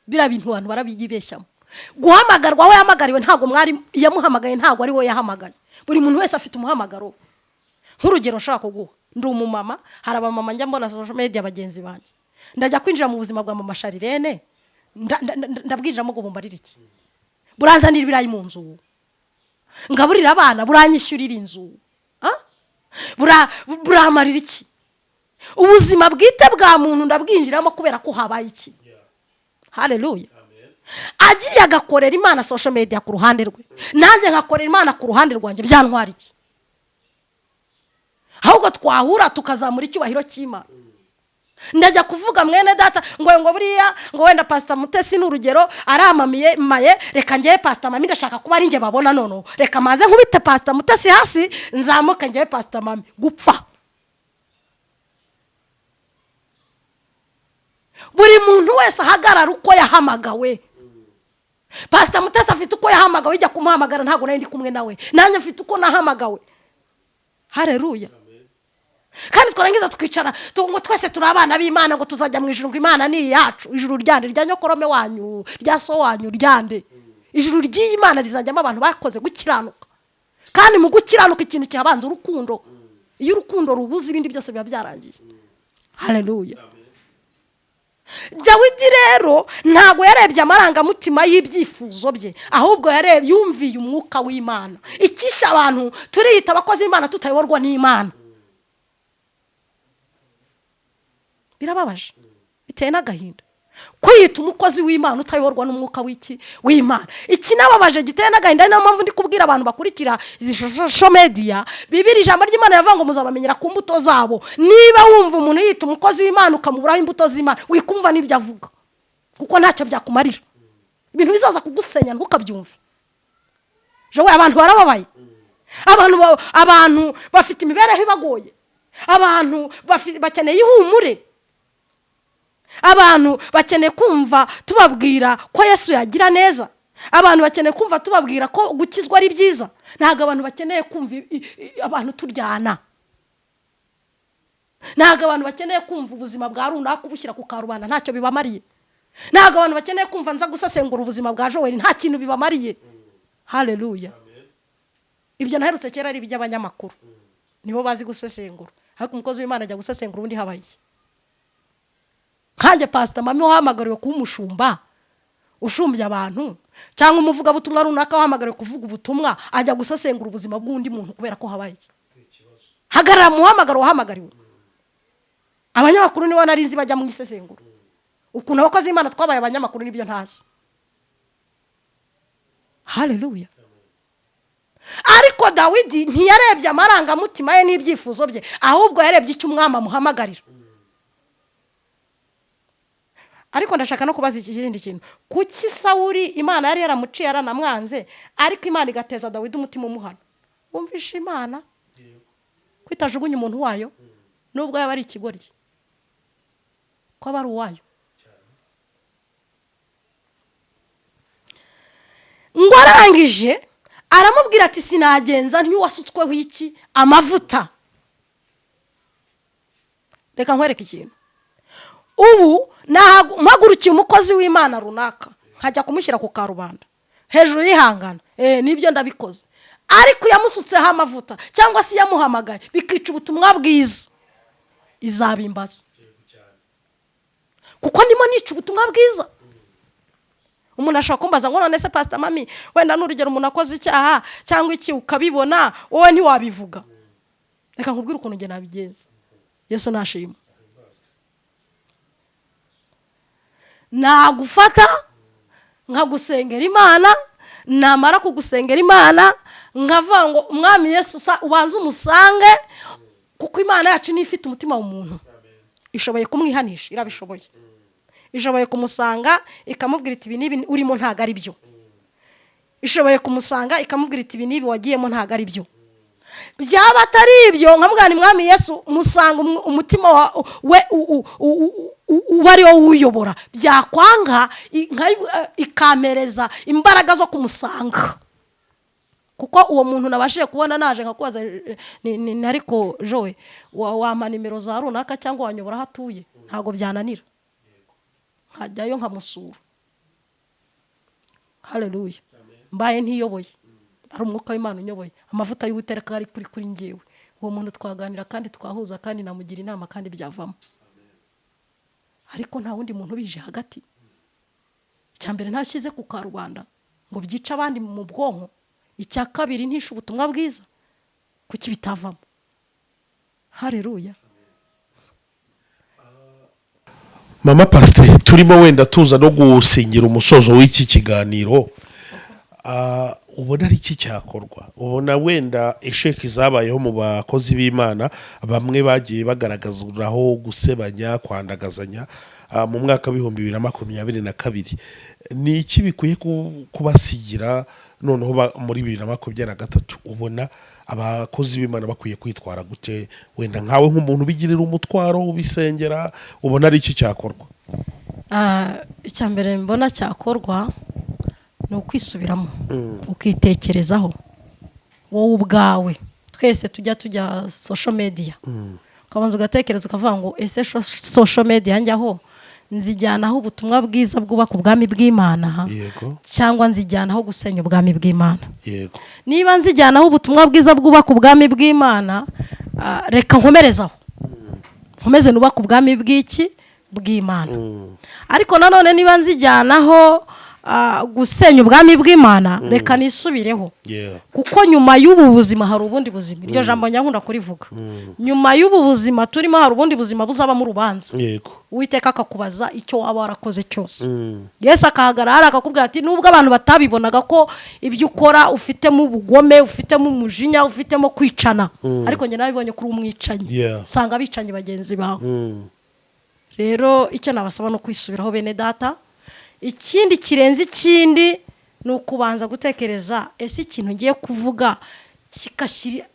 Bira bintu abantu barabigibeshyamo. Guhamagarwa we yahamagariwe ntago mwari yamuhamagaye, ntago ari we yahamagaye. Buri muntu wese afite umuhamagaro. Nk'urugero nshaka kuguha, ndi umumama, hari abamama njya mbona social media bagenzi banjye, ndajya kwinjira mu buzima bwa mama Sharirene, ndabwinjiramo ngo bumbarire iki, buranzanira ibirayi mu nzu, ngaburira abana buranyishyurira inzu buramarira iki? Ubuzima bwite bwa muntu ndabwinjiramo kubera ko habaye iki? Haleluya. Agiye agakorera Imana social media ku ruhande rwe, nanjye ngakorera Imana ku ruhande rwanjye, byantwara iki? Ahubwo twahura tukazamura icyubahiro cy'Imana. Ndajya kuvuga mwene data ngo buriya ngo wenda Pastor Mutesi n'urugero aramamiye maye, reka ngiye Pastor Mami ndashaka kuba ari nge babona nono, reka maze nkubite Pastor Mutesi hasi nzamuka ngiye Pastor Mami gupfa. Buri muntu wese ahagarara uko yahamagawe. Pastor Mutesi afite uko yahamagawe, ijya kumuhamagara ntago nari ndi kumwe nawe, nanjye mfite uko nahamagawe. Haleluya. Kandi twarangiza tukicara ngo twese turi abana b'Imana ngo tuzajya mu ijuru, ngo Imana ni yacu, ijuru ryande rya nyokorome wanyu, rya so wanyu ryande. Ijuru ry'Imana rizajyamo abantu bakoze gukiranuka. Kandi mu gukiranuka ikintu cyabanza urukundo. Iyo urukundo rubuze ibindi byose biba byarangiye. Haleluya. Dawidi rero ntago yarebye amarangamutima y'ibyifuzo bye, ahubwo yumviye umwuka w'Imana. Ikisha abantu turiyita abakozi b'Imana tutayoborwa n'Imana. Birababaje, biteye n'agahinda kwiyita umukozi w'Imana utayoborwa n'umwuka w'Imana. Iki nababaje giteye n'agahinda, niyo mpamvu ndi kubwira abantu bakurikira izi social media, Bibiliya ijambo ry'Imana yavuga ngo muzabamenyera ku mbuto zabo. Niba wumva umuntu yita umukozi w'Imana ukamuburaho imbuto z'Imana, wikumva n'ibyo avuga, kuko ntacyo byakumarira. Ibintu bizaza kugusenya ntukabyumve. Jewe abantu barababaye, abantu bafite imibereho ibagoye, abantu bakeneye ihumure, abantu bakeneye kumva tubabwira ko Yesu yagira neza, abantu bakeneye kumva tubabwira ko gukizwa ari byiza. Ntago abantu bakeneye kumva abantu turyana, ntago abantu bakeneye kumva ubuzima bwa runaka kubushyira ku karubanda ntacyo bibamariye, ntago abantu bakeneye kumva nza gusesengura ubuzima bwa Joel nta kintu bibamariye. Haleluya. Ibyo naherutse kera ari iby'abanyamakuru, nibo bazi gusesengura, ariko umukozi w'Imana ajya gusesengura ubundi habaye. Kanje Pastor Mami wahamagariwe kuba umushumba ushumbye abantu, cyangwa umuvuga butumwa runaka wahamagariwe kuvuga ubutumwa ajya gusesengura ubuzima bw'undi muntu kubera ko habaye iki? Hagarara muhamagaro wahamagariwe. Abanyamakuru nibo narinzi bajya mu isesengura. Ukuntu abakozi b'Imana twabaye abanyamakuru nibyo ntazi. Haleluya. Ariko Dawidi ntiyarebye amarangamutima ye n'ibyifuzo bye, ahubwo yarebye icyo umwami amuhamagarira. Ariko ndashaka no kubaza ikindi kintu, kuki Sawuli Imana yari yaramuciye yaranamwanze, ariko Imana igateza Dawidi umutima umuhana? Wumvisha Imana kwitajugunya umuntu wayo nubwo yaba ari ikigoryi, ko aba ari uwayo. Ngo arangije aramubwira ati sinagenza ntiwasutsweho iki amavuta. Reka nkwereke ikintu. Ubu mpagurukiye umukozi w'Imana runaka nkajya kumushyira ku karubanda hejuru y'ihangana, nibyo ndabikoze, ariko yamusutseho amavuta cyangwa se yamuhamagaye bikica ubutumwa bwiza, izabimbaza kuko ndimo nica ubutumwa bwiza. Umuntu ashaka kumbaza ngo none se Pastor Mami wenda n'urugero umuntu akoze icyaha cyangwa iki ukabibona wowe ntiwabivuga. Reka nkubwire ukuntu nge nabigenza. Yesu nashima. Nagufata nkagusengera Imana, namara kugusengera Imana nkavuga ngo umwami Yesu ubanza umusange, kuko Imana yacu ni ifite umutima w'umuntu, ishoboye kumwihanisha, irabishoboye. Ishoboye kumusanga ikamubwira iti ibi nibi urimo ntago ari byo. Ishoboye kumusanga ikamubwira iti ibi nibi wagiyemo ntago ari byo. Byaba atari ibyo nkamugana umwami Yesu musanga umutima we ubari wo uyobora, byakwanga ikamereza imbaraga zo kumusanga, kuko uwo muntu nabashije kubona naje nkakubaza ariko Joe wampa nimero za runaka cyangwa wanyobora hatuye, ntago byananira, nkajyayo nkamusura. Haleluya. Mbaye ntiyoboye, ari umwuka w'Imana unyoboye, amavuta y'Uwiteka ari kuri ngewe, uwo muntu twaganira kandi twahuza kandi namugira inama kandi byavamo. Ariko nta wundi muntu bije hagati. Icyambere ntashyize ku karubanda ngo byica abandi mu bwonko, icya kabiri ntishe ubutumwa bwiza kuki bitavamo. Haleluya. Mama Pasiteri, turimo wenda tuza no gusingira umusozo w'iki kiganiro, ubona ari iki cyakorwa? Ubona wenda esheki zabayeho mu bakozi b'Imana, bamwe bagiye bagaragazuraho gusebanya, kwandagazanya mu mwaka w'ibihumbi 2022, ni iki bikwiye kubasigira noneho muri 2023? Ubona abakozi b'Imana bakwiye kwitwara gute? Wenda nkawe nk'umuntu ubigirira umutwaro, ubisengera, ubona ari iki cyakorwa? Icya mbere mbona cyakorwa ni ukwisubiramo, ukitekerezaho wowe ubwawe. Twese tujya social media, ukabanza ugatekereza ukavuga ngo ese social media njyaho nzijyanaho ubutumwa bwiza bwubaka ubwami bw'Imana cyangwa nzijyanaho gusenya ubwami bw'Imana? Yego. Niba nzijyanaho ubutumwa bwiza bwubaka ubwami bw'Imana, reka nkomerezaho, nkomeze nubaka ubwami bw'iki bw'Imana. Ariko nanone niba nzijyanaho gusenya ubwami bw'Imana, reka nisubireho, kuko nyuma y'ubu buzima hari ubundi buzima. Iryo jambo nyakunda kurivuga. Nyuma y'ubu buzima turimo hari ubundi buzima buzaba mu rubanza. Uwiteka akakubaza icyo waba warakoze cyose. Yesu akahagarara akakubwira ati nubwo abantu batabibonaga ko ibyo ukora ufitemo ubugome, ufitemo umujinya, ufitemo kwicana, ariko njye nabibonye kuri umwicanyi, sanga abicanyi bagenzi bawe. Rero icyo nabasaba no kwisubiraho bene data. Ikindi kirenze ikindi ni ukubanza gutekereza, ese ikintu ngiye kuvuga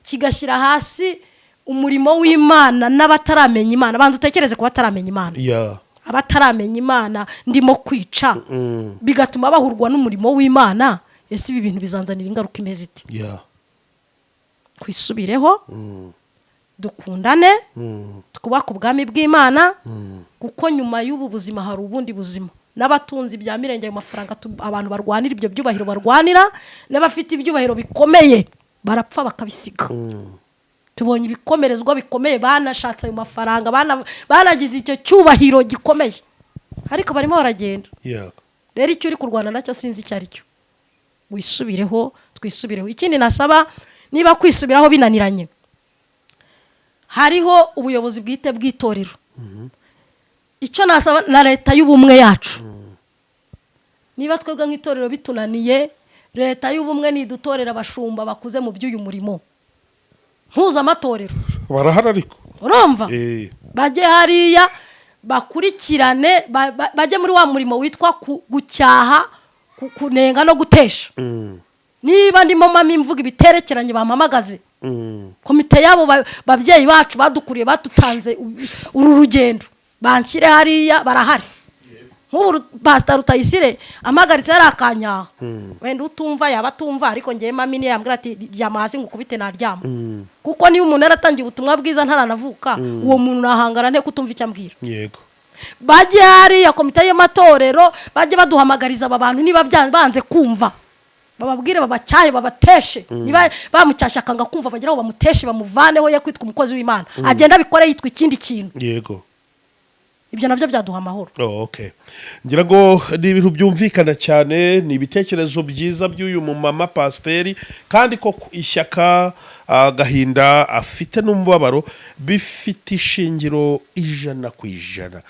kigashyira hasi umurimo w'Imana n'abataramenya Imana. Banza utekereze ku bataramenya Imana. Abataramenya Imana ndimo kwica bigatuma bahurwa n'umurimo w'Imana, ese ibi bintu bizanzanira ingaruka imeze ite? Kwisubireho, dukundane, twubaka ubwami bw'Imana, kuko nyuma y'ubu buzima hari ubundi buzima. N'abatunzi bya mirenge ayo mafaranga abantu barwanira ibyo byubahiro barwanira, n'abafite ibyubahiro bikomeye barapfa bakabisiga. Tubonye ibikomerezwa bikomeye banashatse ayo mafaranga, banagize icyo cyubahiro gikomeye, ariko barimo baragenda. Rero icyo uri kurwana nacyo sinzi icyo ari cyo. Wisubireho, twisubireho. Ikindi nasaba, niba kwisubiraho binaniranye, hariho ubuyobozi bwite bw'itorero. Icyo nasaba na leta y'ubumwe yacu, niba twebwe nk'itorero bitunaniye, leta y'ubumwe nidutorera abashumba bakuze mu by'uyu murimo mpuzamatorero. Barahari ariko urumva, bajye hariya bakurikirane, bajye muri wa murimo witwa gucyaha, kunenga no gutesha. Niba ndimo mama imvuga ibiterekeranye bampamagaze, komite yabo babyeyi bacu badukuriye batutanze uru rugendo banshyire hariya, barahari. Nk'ubu Pastor Rutayisire amagaritse yari akanyaha, wenda utumva yaba atumva, ariko ngiye mami ni yambwira ati ryama hasi ngukubite naryama. Kuko niba umuntu yaratangiye ubutumwa bwiza ntaranavuka, uwo muntu nahangara nte kutumva icyo ambwira. Yego. Bajye hariya komite y'amatorero, bajye baduhamagariza aba bantu niba banze kumva, bababwire babacyahe babateshe. Niba bamucyashya akanga kumva, bageraho bamuteshe bamuvaneho ye kwitwa umukozi w'Imana, agenda bikore yitwa ikindi kintu. Yego. Ibyo nabyo byaduha amahoro. Okay. Ngira ngo ni ibintu byumvikana cyane, ni ibitekerezo byiza by'uyu mama Pasiteri, kandi ko ishyaka agahinda afite n'umubabaro bifite ishingiro 100%.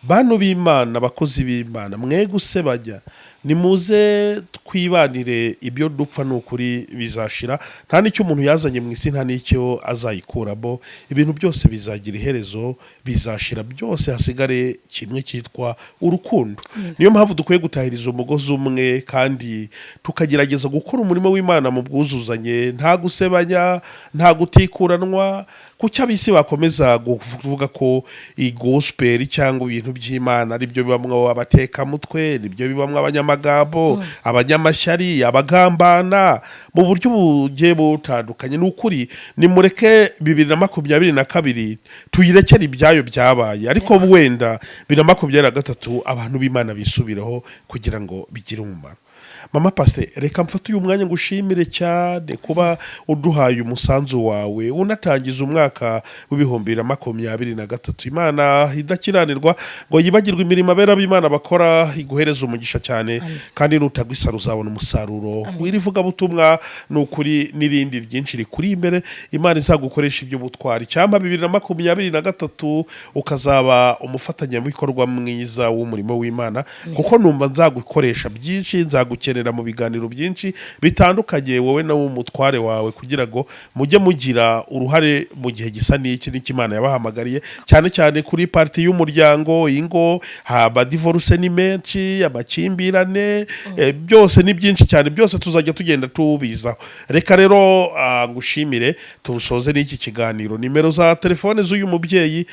Bantu b'Imana, abakozi b'Imana, mwe gusebanya, nimuze twibanire, ibyo dupfa n'ukuri bizashira. Nta n'icyo umuntu yazanye mu isi, nta n'icyo azayikuramo. Ibintu byose bizagira iherezo, bizashira byose, hasigare kimwe cyitwa urukundo. Niyo mpamvu dukwiye gutahiriza umugozi umwe, kandi tukagerageza gukora umurimo w'Imana mu bwuzuzanye, nta gusebanya, nta gutikuranwa. Kuki abisi bakomeza kuvuga ko gospel cyangwa ibintu by'Imana ari byo bibamwe abateka mutwe, nibyo bibamwe abanyamagabo, abanyamashyari, abagambana, mu buryo bugiye butandukanye. N'ukuri nimureke 2022 tuyirekere ibyayo byabaye, ariko wenda 2023 abantu b'Imana bisubiraho kugira ngo bigire umumaro. mama Pastor reka mfate uyu mwanya ngushimire cyane kuba uduhaye umusanzu wawe unatangiza umwaka w'2023 Imana idakiranirwa ngo yibagirwe imirimo abera b'Imana bakora iguhereza umugisha cyane kandi nutagwisara uzabona umusaruro wirivuga butumwa n'ukuri n'irindi ryinshi rikuri imbere Imana izagukoresha ibyo butwari cyamba 2023 ukazaba umufatanyabikorwa mwiza w'umurimo w'Imana kuko numva nzagukoresha byinshi nzagukenera mu biganiro byinshi bitandukanye wowe na umutware wawe kugira ngo mujye mugira uruhare mu gihe gisa n'iki n'Imana yabahamagariye cyane cyane kuri parti y'umuryango ingo haba divorce ni menshi amakimbirane byose ni byinshi cyane byose tuzajya tugenda tubizaho reka rero ngushimire tubusoze n'iki kiganiro nimero za telefone z'uyu mubyeyi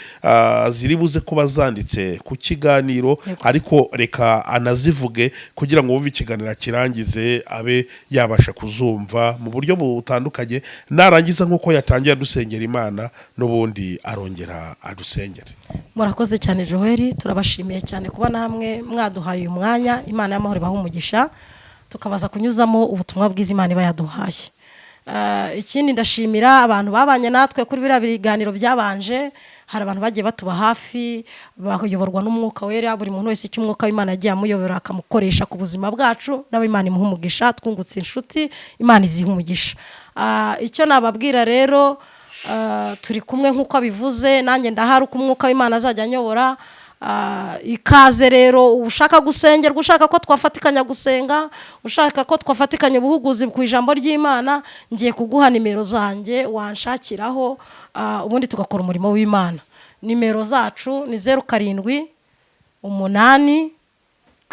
ziri buze kuba zanditse ku kiganiro ariko reka anazivuge kugira ngo wumve ikiganiro kirangize abe yabasha kuzumva mu buryo butandukanye narangiza nkuko yatangiye adusengera Imana n'ubundi arongera adusengere. Murakoze cyane Joel, turabashimiye cyane kuba namwe mwaduhaye uyu mwanya. Imana y'amahoro ibahe umugisha tukabaza kunyuzamo ubutumwa bwiza Imana iba yaduhaye. Ikindi ndashimira abantu babanye natwe kuri biriya biganiro byabanje. Hari abantu bagiye batuba hafi bayoborwa n'umwuka wera, buri muntu wese icyo umwuka w'Imana yagiye amuyobora akamukoresha ku buzima bwacu n'Imana imuha umugisha, twungutse inshuti Imana iziha umugisha. Icyo nababwira rero turi kumwe nkuko abivuze, nanjye ndahari uko umwuka w'Imana azajya anyobora. Ikaze rero ushaka gusengerwa, ushaka ko twafatikanya gusenga, ushaka ko twafatikanya ubuhuguzi ku ijambo ry'Imana, ngiye kuguha nimero zanjye wanshakiraho ubundi tugakora umurimo w'Imana. Nimero zacu ni 07 8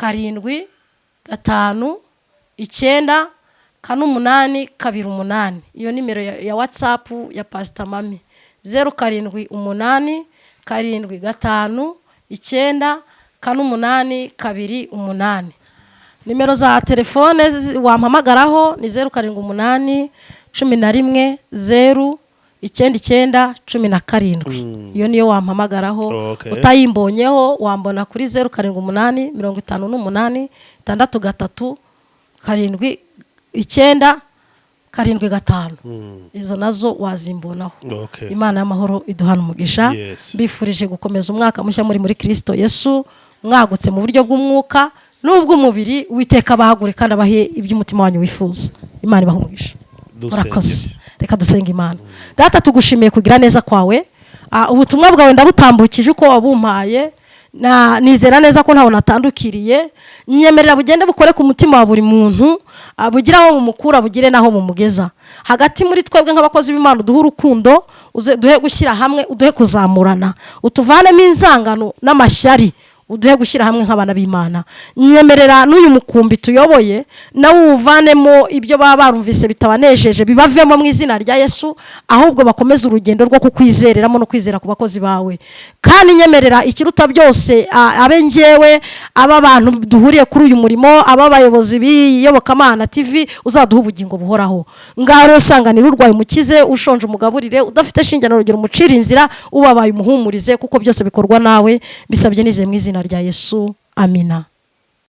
7 5 9 8 28. Iyo nimero ya WhatsApp ya Pastor Mami 07 8 7 5 9 8 28. Nimero za telefone wampamagaraho ni 07 8 11 0 9 iyo niyo wampamagaraho. Utayimbonyeho wambona kuri 07 8 58 63 7 7 izo nazo wazimbonaho. Imana y'amahoro iduhana umugisha. Mbifurije gukomeza umwaka mushya muri Kristo Yesu, mwagutse mu buryo bw'umwuka n'ubw'umubiri. Uwiteka bahagure kandi abahe iby'umutima wanyu wifuza. Imana ibahe umugisha. Murakoze. Reka dusenga Imana. Data, tugushimiye kugira neza kwawe. Ubutumwa bwawe ndabutambukije uko wabumpaye. Nizera neza ko ntawe natandukiriye. Nyemerera bugende bukore ku mutima wa buri muntu, bugira aho mumukura bugire naho mumugeza. Hagati muri twebwe nk'abakozi b'Imana duhe urukundo, duhe gushyira hamwe, uduhe kuzamurana, utuvanemo inzangano n'amashyari, uduhe gushyira hamwe nk'abana b'Imana. Nyemerera n'uyu mukumbi tuyoboye nawe uvanemo ibyo baba barumvise bitabanejeje bibavemo mu izina rya Yesu, ahubwo bakomeze urugendo rwo kukwizereramo no kwizera ku bakozi bawe. Kandi nyemerera ikiruta byose abe njyewe aba bantu duhuriye kuri uyu murimo, aba bayobozi b'Iyobokamana TV, uzaduha ubugingo buhoraho. Ngaho rero usanganira urwaye umukize, ushonje umugaburire, udafite shinge na rugero umucira inzira, ubabaye umuhumurize, kuko byose bikorwa nawe. Bisabye nizeye mu izina rya Yesu. Amina.